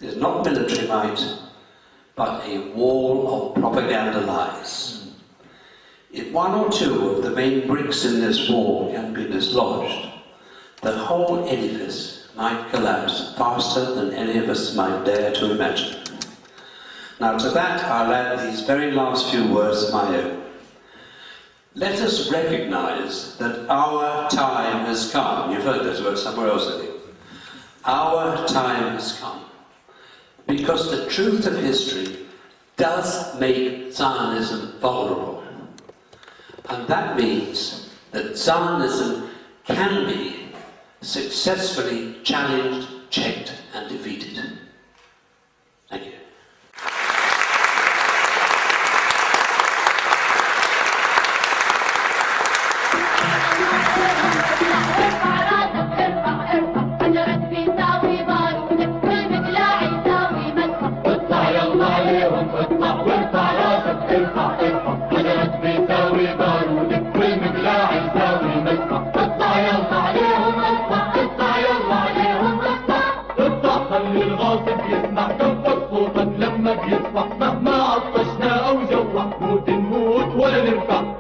is not military might, but a wall of propaganda lies. If one or two of the main bricks in this wall can be dislodged, the whole edifice might collapse faster than any of us might dare to imagine. Now to that I'll add these very last few words of my own. Let us recognize that our time has come. You've heard those words somewhere else, I think. Our time has come. Because the truth of history does make Zionism vulnerable. And that means that Zionism can be successfully challenged, checked, and defeated. Thank you. لما بيصبح مهما عطشنا او جوع نموت ولا نرفع